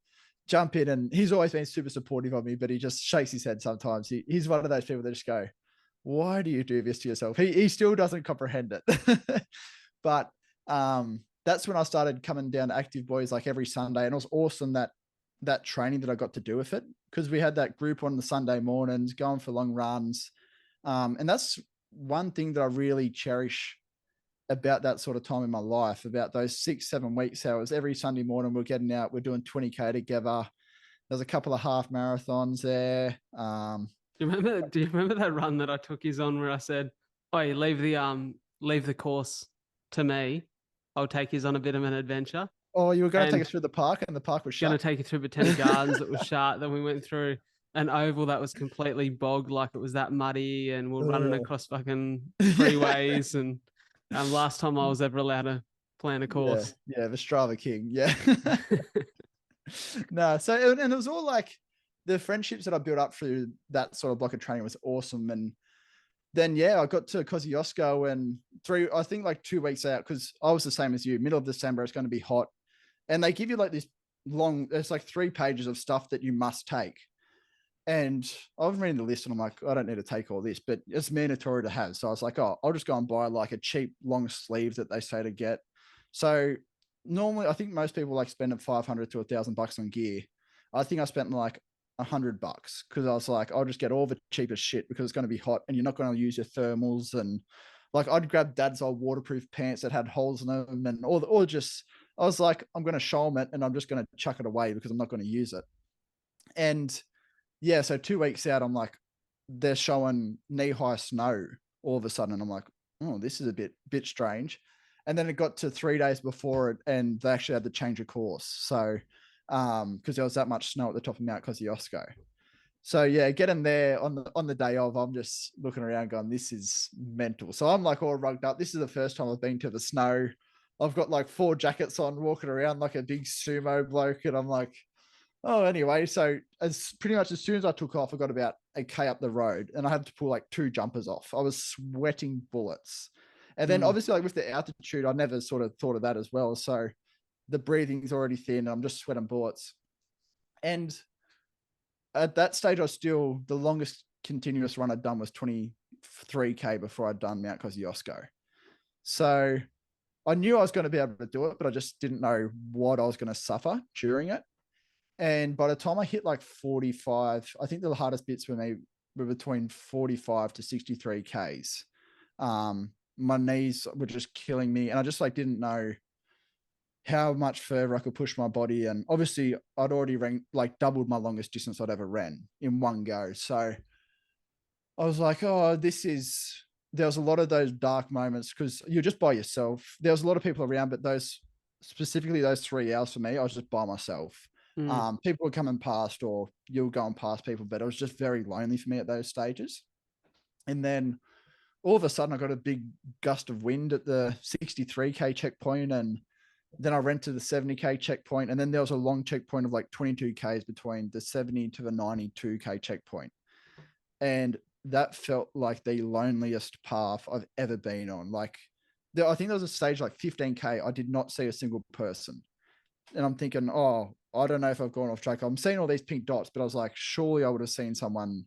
jump in, and he's always been super supportive of me, but he just shakes his head sometimes. He's one of those people that just go, why do you do this to yourself? He still doesn't comprehend it. But that's when I started coming down to Active Boys like every Sunday. And it was awesome that training that I got to do with it, because we had that group on the Sunday mornings going for long runs. And that's one thing that I really cherish about that sort of time in my life, about those 6-7 weeks. How it was every Sunday morning, we're getting out, we're doing 20K together. There's a couple of half marathons there. Do you remember that run that I took you on where I said, oh, you leave the course to me. I'll take you on a bit of an adventure. Oh, you were going to take us through the park, and the park was shut. Going to take you through Botanic Gardens that was shut. Then we went through an oval that was completely bogged, like it was that muddy, and we're running across fucking freeways. And last time I was ever allowed to plan a course. Yeah, the Strava King. Yeah. No, so, and it was all like the friendships that I built up through that sort of block of training was awesome. And then, I got to Kosciuszko, and I think like 2 weeks out, because I was the same as you, middle of December, it's going to be hot. And they give you like this it's like 3 pages of stuff that you must take. And I've reading the list, and I'm like, I don't need to take all this, but it's mandatory to have. So I was like, oh, I'll just go and buy like a cheap long sleeve that they say to get. So normally, I think most people like spending $500 to $1,000 on gear. I think I spent like $100, because I was like, I'll just get all the cheapest shit because it's going to be hot and you're not going to use your thermals. And like, I'd grab Dad's old waterproof pants that had holes in them, and or just, I was like, I'm going to show them it, and I'm just going to chuck it away because I'm not going to use it. And so 2 weeks out, I'm like, they're showing knee-high snow all of a sudden, and I'm like, oh, this is a bit strange. And then it got to 3 days before it, and they actually had to change a course. So, because there was that much snow at the top of Mount Kosciuszko. So getting there on the day of, I'm just looking around going, this is mental. So I'm like all rugged up. This is the first time I've been to the snow. I've got like 4 jackets on, walking around like a big sumo bloke. And I'm like, oh, anyway. So pretty much as soon as I took off, I got about 1K up the road, and I had to pull like 2 jumpers off. I was sweating bullets. And then obviously, like with the altitude, I never sort of thought of that as well. So the breathing's already thin, and I'm just sweating bullets. And at that stage, the longest continuous run I'd done was 23K before I'd done Mount Kosciuszko. So I knew I was going to be able to do it, but I just didn't know what I was going to suffer during it. And by the time I hit like 45, I think the hardest bits for me were between 45 to 63 Ks. My knees were just killing me, and I just like didn't know how much further I could push my body. And obviously I'd already doubled my longest distance I'd ever ran in one go. So I was like, oh, there was a lot of those dark moments because you're just by yourself. There was a lot of people around, but specifically those 3 hours for me, I was just by myself. Mm. People were coming past or you were going past people, but it was just very lonely for me at those stages. And then all of a sudden I got a big gust of wind at the 63K checkpoint. And then I ran to the 70K checkpoint. And then there was a long checkpoint of like 22Ks between the 70 to the 92K checkpoint. And that felt like the loneliest path I've ever been on. Like I think there was a stage like 15K. I did not see a single person. And I'm thinking, oh, I don't know if I've gone off track. I'm seeing all these pink dots, but I was like, surely I would have seen someone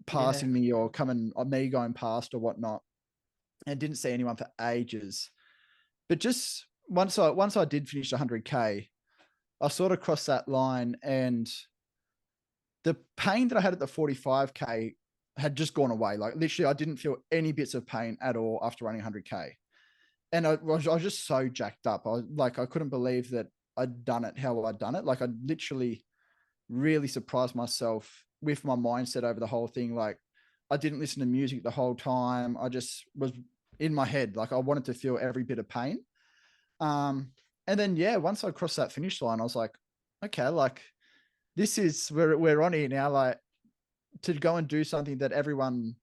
passing me or me going past or whatnot. And didn't see anyone for ages. But just once I did finish 100K, I sort of crossed that line, and the pain that I had at the 45K had just gone away. Like literally, I didn't feel any bits of pain at all after running 100K. And I was just so jacked up. I couldn't believe that I'd done it how I'd done it. Like I literally really surprised myself with my mindset over the whole thing. Like I didn't listen to music the whole time. I just was in my head. Like I wanted to feel every bit of pain. And then, yeah, once I crossed that finish line, I was like, okay, like this is we're on here now. Like to go and do something that everyone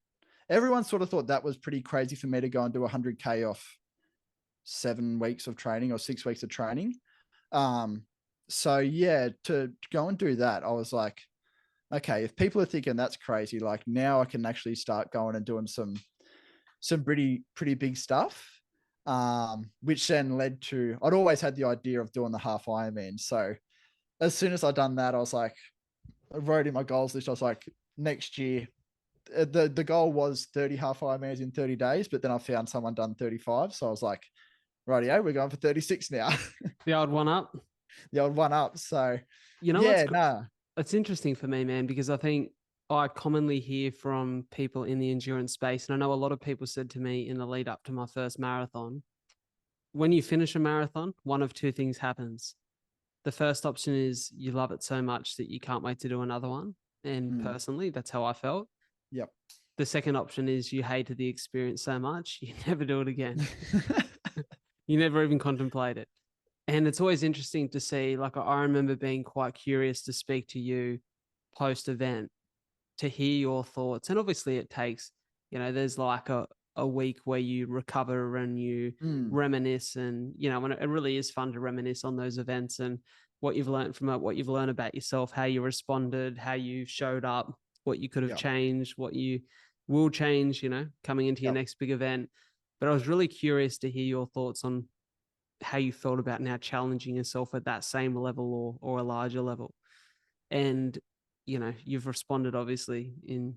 sort of thought that was pretty crazy for me to go and do 100K off 7 weeks of training or 6 weeks of training. So yeah, to go and do that, I was like, okay, if people are thinking that's crazy, like now I can actually start going and doing some pretty big stuff. Which then led to, I'd always had the idea of doing the Half Ironman. So as soon as I'd done that, I was like, I wrote in my goals list, I was like, next year, the goal was 30 Half Ironmans in 30 days, but then I found someone done 35. So I was like, rightio, we're going for 36 now. The old one up. The old one up. So You know, yeah, it's interesting for me, man, because I think I commonly hear from people in the endurance space, and I know a lot of people said to me in the lead up to my first marathon, when you finish a marathon, one of two things happens. The first option is you love it so much that you can't wait to do another one. And personally, that's how I felt. Yep. The second option is you hated the experience so much, you never do it again. You never even contemplate it. And it's always interesting to see, like I remember being quite curious to speak to you post-event to hear your thoughts. And obviously it takes, there's like a week where you recover and you reminisce, and, and it really is fun to reminisce on those events and what you've learned from it, what you've learned about yourself, how you responded, how you showed up, what you could have changed, what you will change, coming into your next big event. But I was really curious to hear your thoughts on how you felt about now challenging yourself at that same level or a larger level. And, you've responded obviously in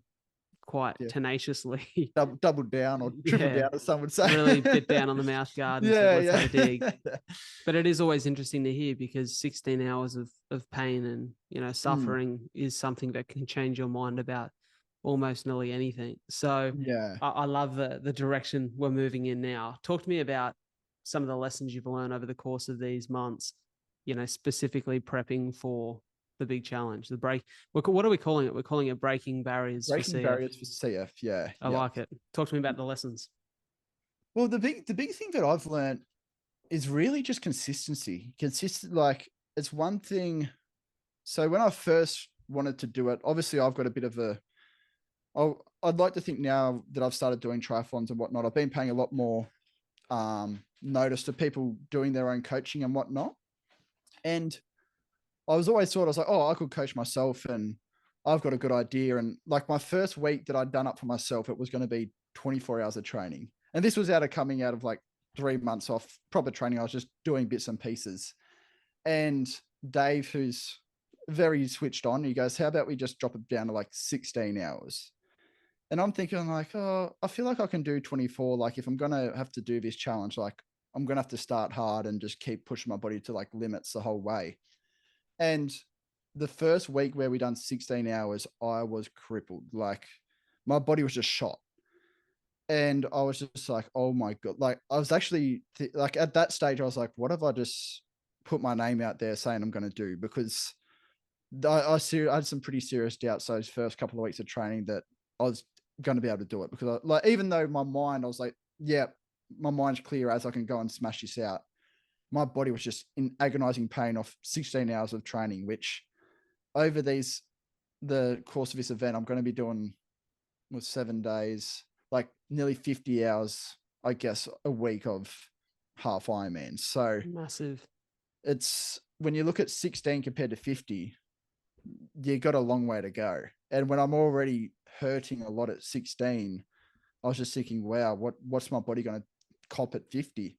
quite tenaciously. Doubled down or tripled down, as some would say. Really bit down on the mouth guard and said, let's have a dig. But it is always interesting to hear, because 16 hours of pain and, suffering is something that can change your mind about almost nearly anything. So I love the direction we're moving in now. Talk to me about some of the lessons you've learned over the course of these months, specifically prepping for the big challenge, the break. What are we calling it? We're calling it breaking barriers for CF. Breaking barriers for CF. Yeah. I like it. Talk to me about the lessons. Well, the big thing that I've learned is really just consistency. Like it's one thing. So when I first wanted to do it, obviously I've got a bit of I'd like to think now that I've started doing triathlons and whatnot, I've been paying a lot more notice to people doing their own coaching and whatnot. And I was always thought, I was like, oh, I could coach myself and I've got a good idea. And like my first week that I'd done up for myself, it was going to be 24 hours of training. And this was coming out of like 3 months off proper training. I was just doing bits and pieces. And Dave, who's very switched on, he goes, how about we just drop it down to like 16 hours? And I'm thinking like, oh, I feel like I can do 24. Like if I'm going to have to do this challenge, like I'm going to have to start hard and just keep pushing my body to like limits the whole way. And the first week where we done 16 hours, I was crippled. Like my body was just shot. And I was just like, oh my God. Like I was actually like at that stage, I was like, what have I just put my name out there saying I'm going to do, because I had some pretty serious doubts those first couple of weeks of training that I was going to be able to do it, because even though my mind, I was like, yeah, my mind's clear as I can go and smash this out. My body was just in agonizing pain off 16 hours of training, which over the course of this event, I'm going to be doing with 7 days, like nearly 50 hours, I guess, a week of half Ironman. So Massive. it's, when you look at 16 compared to 50, you got a long way to go. And when I'm already hurting a lot at 16, I was just thinking, wow, what's my body going to cop at 50?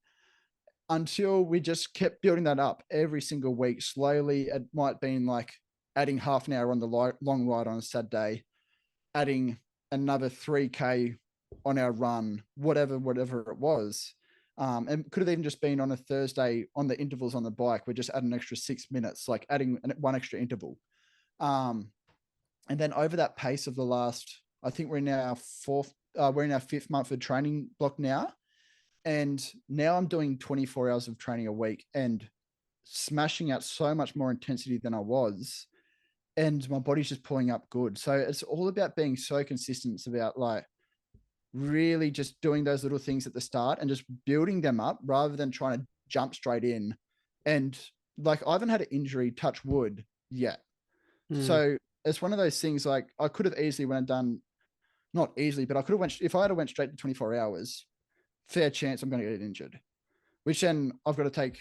Until we just kept building that up every single week slowly. It might be like adding half an hour on the long ride on a Saturday, adding another 3K on our run, whatever it was. And could have even just been on a Thursday on the intervals on the bike. We just add an extra 6 minutes, like adding one extra interval. And then over that pace of the last, I think we're in our fifth month of training block now. And now I'm doing 24 hours of training a week and smashing out so much more intensity than I was. And my body's just pulling up good. So it's all about being so consistent. It's about like really just doing those little things at the start and just building them up rather than trying to jump straight in. And like, I haven't had an injury, touch wood, yet. So it's one of those things, like I could have easily not easily, but I could have if I had went straight to 24 hours, fair chance I'm going to get injured, which then I've got to take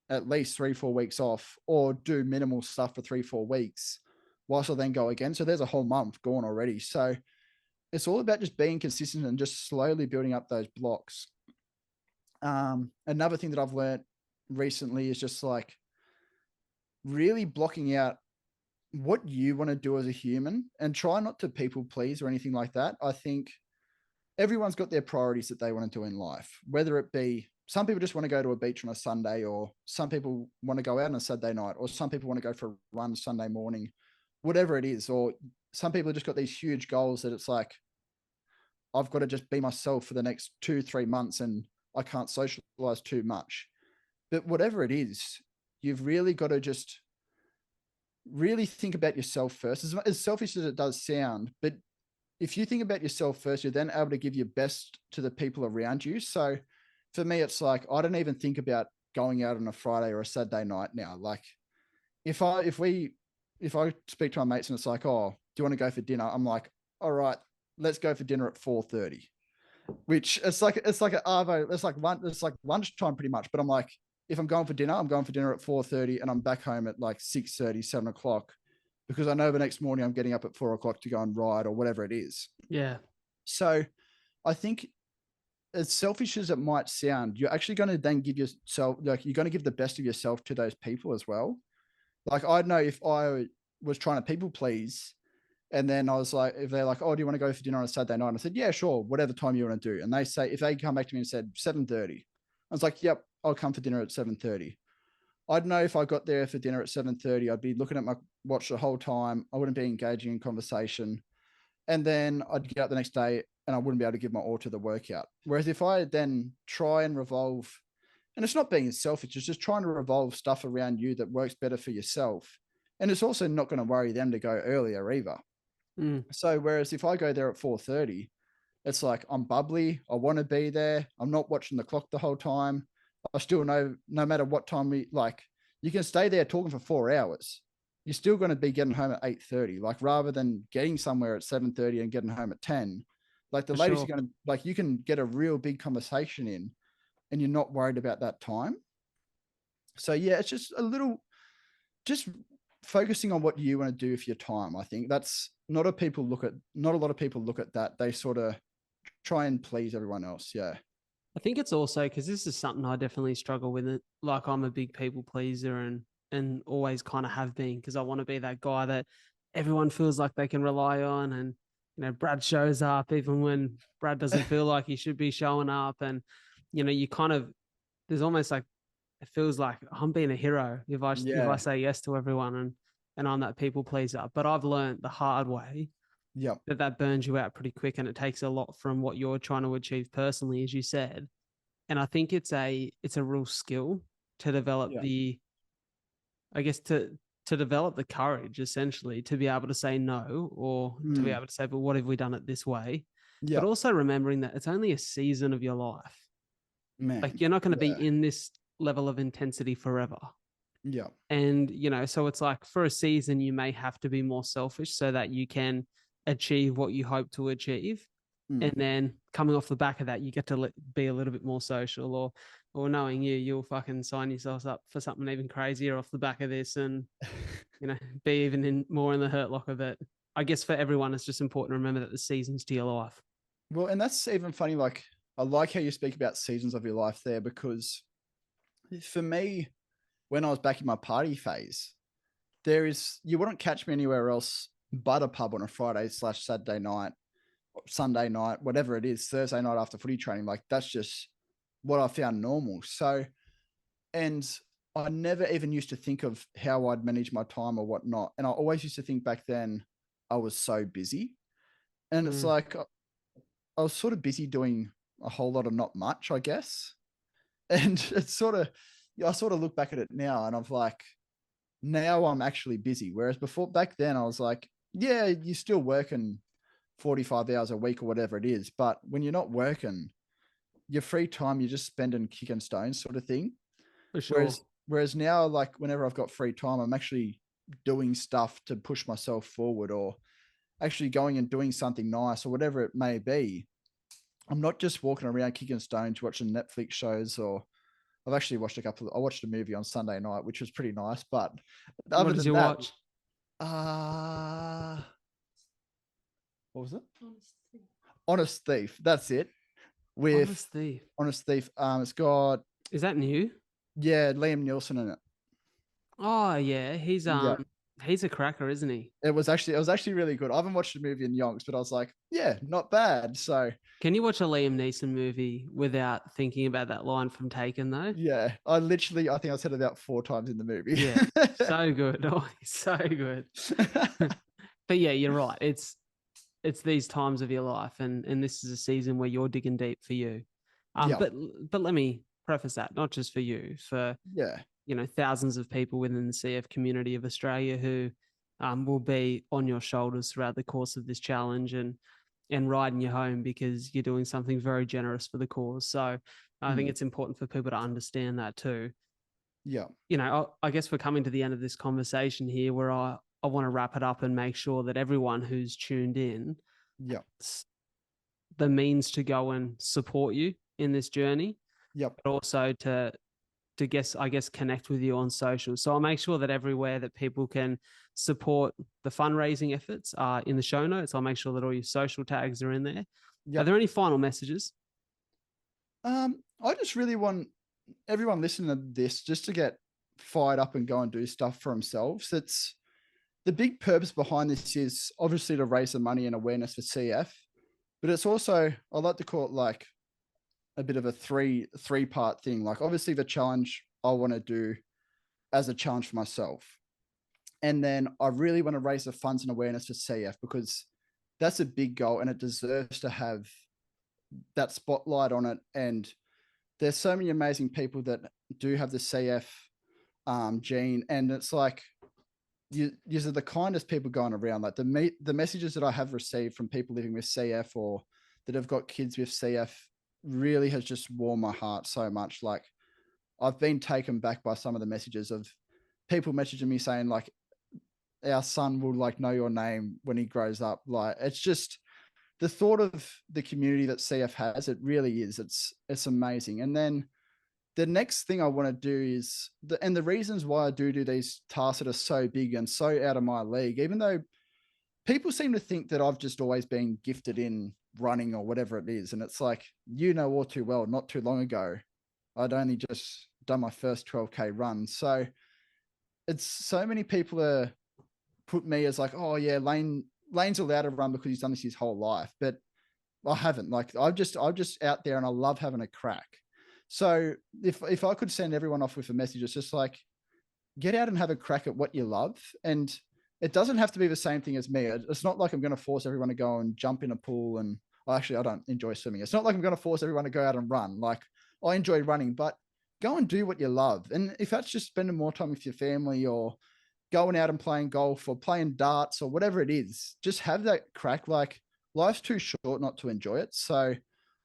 at least 3-4 weeks off or do minimal stuff for 3-4 weeks whilst I then go again. So there's a whole month gone already. So it's all about just being consistent and just slowly building up those blocks. Another thing that I've learned recently is just like really blocking out what you want to do as a human and try not to people please or anything like that. I think everyone's got their priorities that they want to do in life, whether it be some people just want to go to a beach on a Sunday, or some people want to go out on a Saturday night, or some people want to go for a run Sunday morning, whatever it is. Or some people have just got these huge goals that it's like, I've got to just be myself for the next 2-3 months and I can't socialize too much. But whatever it is, you've really got to just really think about yourself first, as selfish as it does sound. But if you think about yourself first, you're then able to give your best to the people around you. So for me, it's like, I don't even think about going out on a Friday or a Saturday night now. Like if I speak to my mates and it's like, oh, do you want to go for dinner? I'm like, all right, let's go for dinner at 4:30, which it's like an arvo. It's like lunchtime pretty much. But I'm like, if I'm going for dinner, I'm going for dinner at 4:30 and I'm back home at like 6:30, 7 o'clock, because I know the next morning I'm getting up at 4 o'clock to go and ride or whatever it is. Yeah. So I think, as selfish as it might sound, you're actually going to then give yourself, like, you're going to give the best of yourself to those people as well. Like, I know if I was trying to people please, and then I was like, if they're like, oh, do you want to go for dinner on a Saturday night? And I said, yeah, sure, whatever time you want to do. And they say, if they come back to me and said 7:30, I was like, yep, I'll come for dinner at 7:30. I'd know if I got there for dinner at 7:30, I'd be looking at my watch the whole time. I wouldn't be engaging in conversation. And then I'd get out the next day and I wouldn't be able to give my all to the workout. Whereas if I then try and revolve, and it's not being selfish, it's just trying to revolve stuff around you that works better for yourself. And it's also not going to worry them to go earlier either. So whereas if I go there at 4:30, it's like, I'm bubbly, I want to be there, I'm not watching the clock the whole time. I still know no matter what time you can stay there talking for 4 hours. You're still going to be getting home at 8:30. Like, rather than getting somewhere at 7:30 and getting home at 10, like the ladies are going to, like, you can get a real big conversation in and you're not worried about that time. So yeah, it's just just focusing on what you want to do with your time. I think that's not a lot of people look at that. They sort of try and please everyone else. Yeah. I think it's also because this is something I definitely struggle with. It. Like, I'm a big people pleaser and always kind of have been, because I want to be that guy that everyone feels like they can rely on. And, Brad shows up even when Brad doesn't feel like he should be showing up. And, you kind of, there's almost like, it feels like I'm being a hero if I say yes to everyone and I'm that people pleaser. But I've learned the hard way that burns you out pretty quick, and it takes a lot from what you're trying to achieve personally, as you said. And I think it's a real skill to develop the I guess to develop the courage essentially to be able to say no, or to be able to say, but what have we done it this way? But Yeah, also remembering that it's only a season of your life. Like, man. you're not going to be Yeah, in this level of intensity forever. yeah, And, so it's like for a season, you may have to be more selfish so that you can achieve what you hope to achieve. And mm. then coming off the back of that, you get to be a little bit more social, or knowing you'll fucking sign yourselves up for something even crazier off the back of this, and, be even more in the hurt locker. But I guess for everyone, it's just important to remember that the seasons to your life. Well, and that's even funny. Like, I like how you speak about seasons of your life there, because for me, when I was back in my party phase, you wouldn't catch me anywhere else but a pub on a Friday/Saturday night, Sunday night, whatever it is, Thursday night after footy training. Like, that's just what I found normal. So, and I never even used to think of how I'd manage my time or whatnot. And I always used to think back then I was so busy. And it's Mm, like I was sort of busy doing a whole lot of not much, I guess. And it's sort of, I sort of look back at it now and I'm like, now I'm actually busy. Whereas before, back then, I was like, yeah, you're still working 45 hours a week or whatever it is. But when you're not working, your free time, you're just spending kicking stones sort of thing. for sure. Whereas now, like, whenever I've got free time, I'm actually doing stuff to push myself forward, or actually going and doing something nice or whatever it may be. I'm not just walking around kicking stones, watching Netflix shows, or I've actually watched I watched a movie on Sunday night, which was pretty nice. But What other did than you that, watch? uh, what was it? Honest Thief. That's it. With Honest Thief. Honest Thief. It's got, Is that new? yeah, Liam Neeson in it. Oh yeah, he's Yeah. he's a cracker, isn't he? It was actually really good. I haven't watched the movie in yonks, but I was like, yeah, not bad. So Can you watch a Liam Neeson movie without thinking about that line from Taken though? yeah, I think I said it about 4 times in the movie. Yeah, so good. Oh, he's so good. But yeah, you're right. It's these times of your life, and this is a season where you're digging deep for you. Yeah, But let me preface that, not just for you, for yeah, thousands of people within the CF community of Australia who will be on your shoulders throughout the course of this challenge, and riding you home because you're doing something very generous for the cause. So I think mm, it's important for people to understand that too. yeah, I guess we're coming to the end of this conversation here, where I want to wrap it up and make sure that everyone who's tuned in, yeah, the means to go and support you in this journey, yep, but also to guess connect with you on social. So I'll make sure that everywhere that people can support the fundraising efforts are in the show notes. I'll make sure that all your social tags are in there. Are yep. there any final messages? I just really want everyone listening to this just to get fired up and go and do stuff for themselves. It's the big purpose behind this is obviously to raise the money and awareness for CF, but it's also, I like to call it like a bit of a three-part thing. Like, obviously the challenge I want to do as a challenge for myself. And then I really want to raise the funds and awareness for CF, because that's a big goal and it deserves to have that spotlight on it. And there's so many amazing people that do have the CF gene. And it's like, you are the kindest people going around. Like, the messages that I have received from people living with CF or that have got kids with CF really has just warmed my heart so much. Like, I've been taken back by some of the messages of people messaging me saying like, our son will like know your name when he grows up. Like, it's just the thought of the community that CF has. It really is. It's amazing. And then the next thing I want to do is the reasons why I do these tasks that are so big and so out of my league, even though people seem to think that I've just always been gifted in running or whatever it is. And it's like, all too well, not too long ago, I'd only just done my first 12K run. So it's so many people are put me as like, oh yeah, Layne's allowed to run because he's done this his whole life. But I haven't. Like, I'm just out there and I love having a crack. So if I could send everyone off with a message, it's just like, get out and have a crack at what you love. And it doesn't have to be the same thing as me. It's not like I'm going to force everyone to go and jump in a pool. And actually, I don't enjoy swimming. It's not like I'm going to force everyone to go out and run. Like, I enjoy running, but go and do what you love. And if that's just spending more time with your family or going out and playing golf or playing darts or whatever it is, just have that crack. Like, life's too short not to enjoy it. So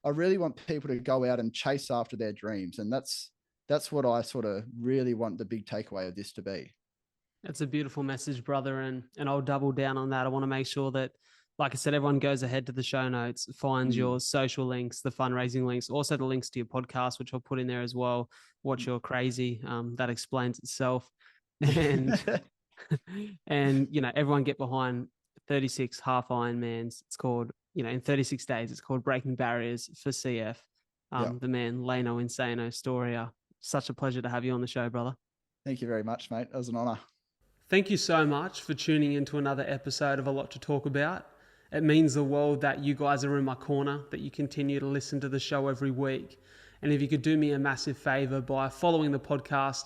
I really want people to go out and chase after their dreams. And that's what I sort of really want the big takeaway of this to be. That's a beautiful message, brother. And I'll double down on that. I want to make sure that, like I said, everyone goes ahead to the show notes, finds your social links, the fundraising links, also the links to your podcast, which I'll put in there as well. Watch Your Crazy. That explains itself. And, and, everyone get behind 36 Half Ironmans. It's called, in 36 days, it's called Breaking Barriers for CF. The man, Layne Storrier I. Such a pleasure to have you on the show, brother. Thank you very much, mate. It was an honor. Thank you so much for tuning into another episode of A Lot to Talk About. It means the world that you guys are in my corner, that you continue to listen to the show every week. And if you could do me a massive favor by following the podcast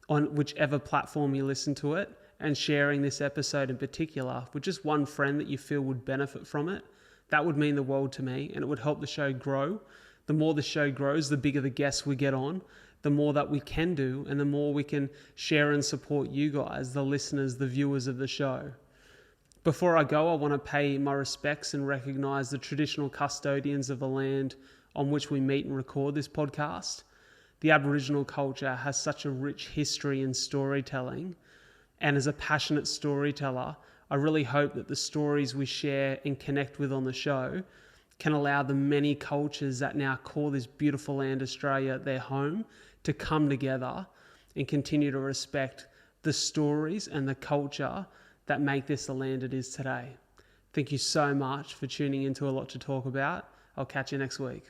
on whichever platform you listen to it and sharing this episode in particular with just one friend that you feel would benefit from it, that would mean the world to me, and it would help the show grow. The more the show grows, the bigger the guests we get on, the more that we can do, and the more we can share and support you guys, the listeners, the viewers of the show. Before I go, I want to pay my respects and recognize the traditional custodians of the land on which we meet and record this podcast. The Aboriginal culture has such a rich history in storytelling, and as a passionate storyteller, I really hope that the stories we share and connect with on the show can allow the many cultures that now call this beautiful land, Australia, their home, to come together and continue to respect the stories and the culture that make this the land it is today. Thank you so much for tuning into A Lot to Talk About. I'll catch you next week.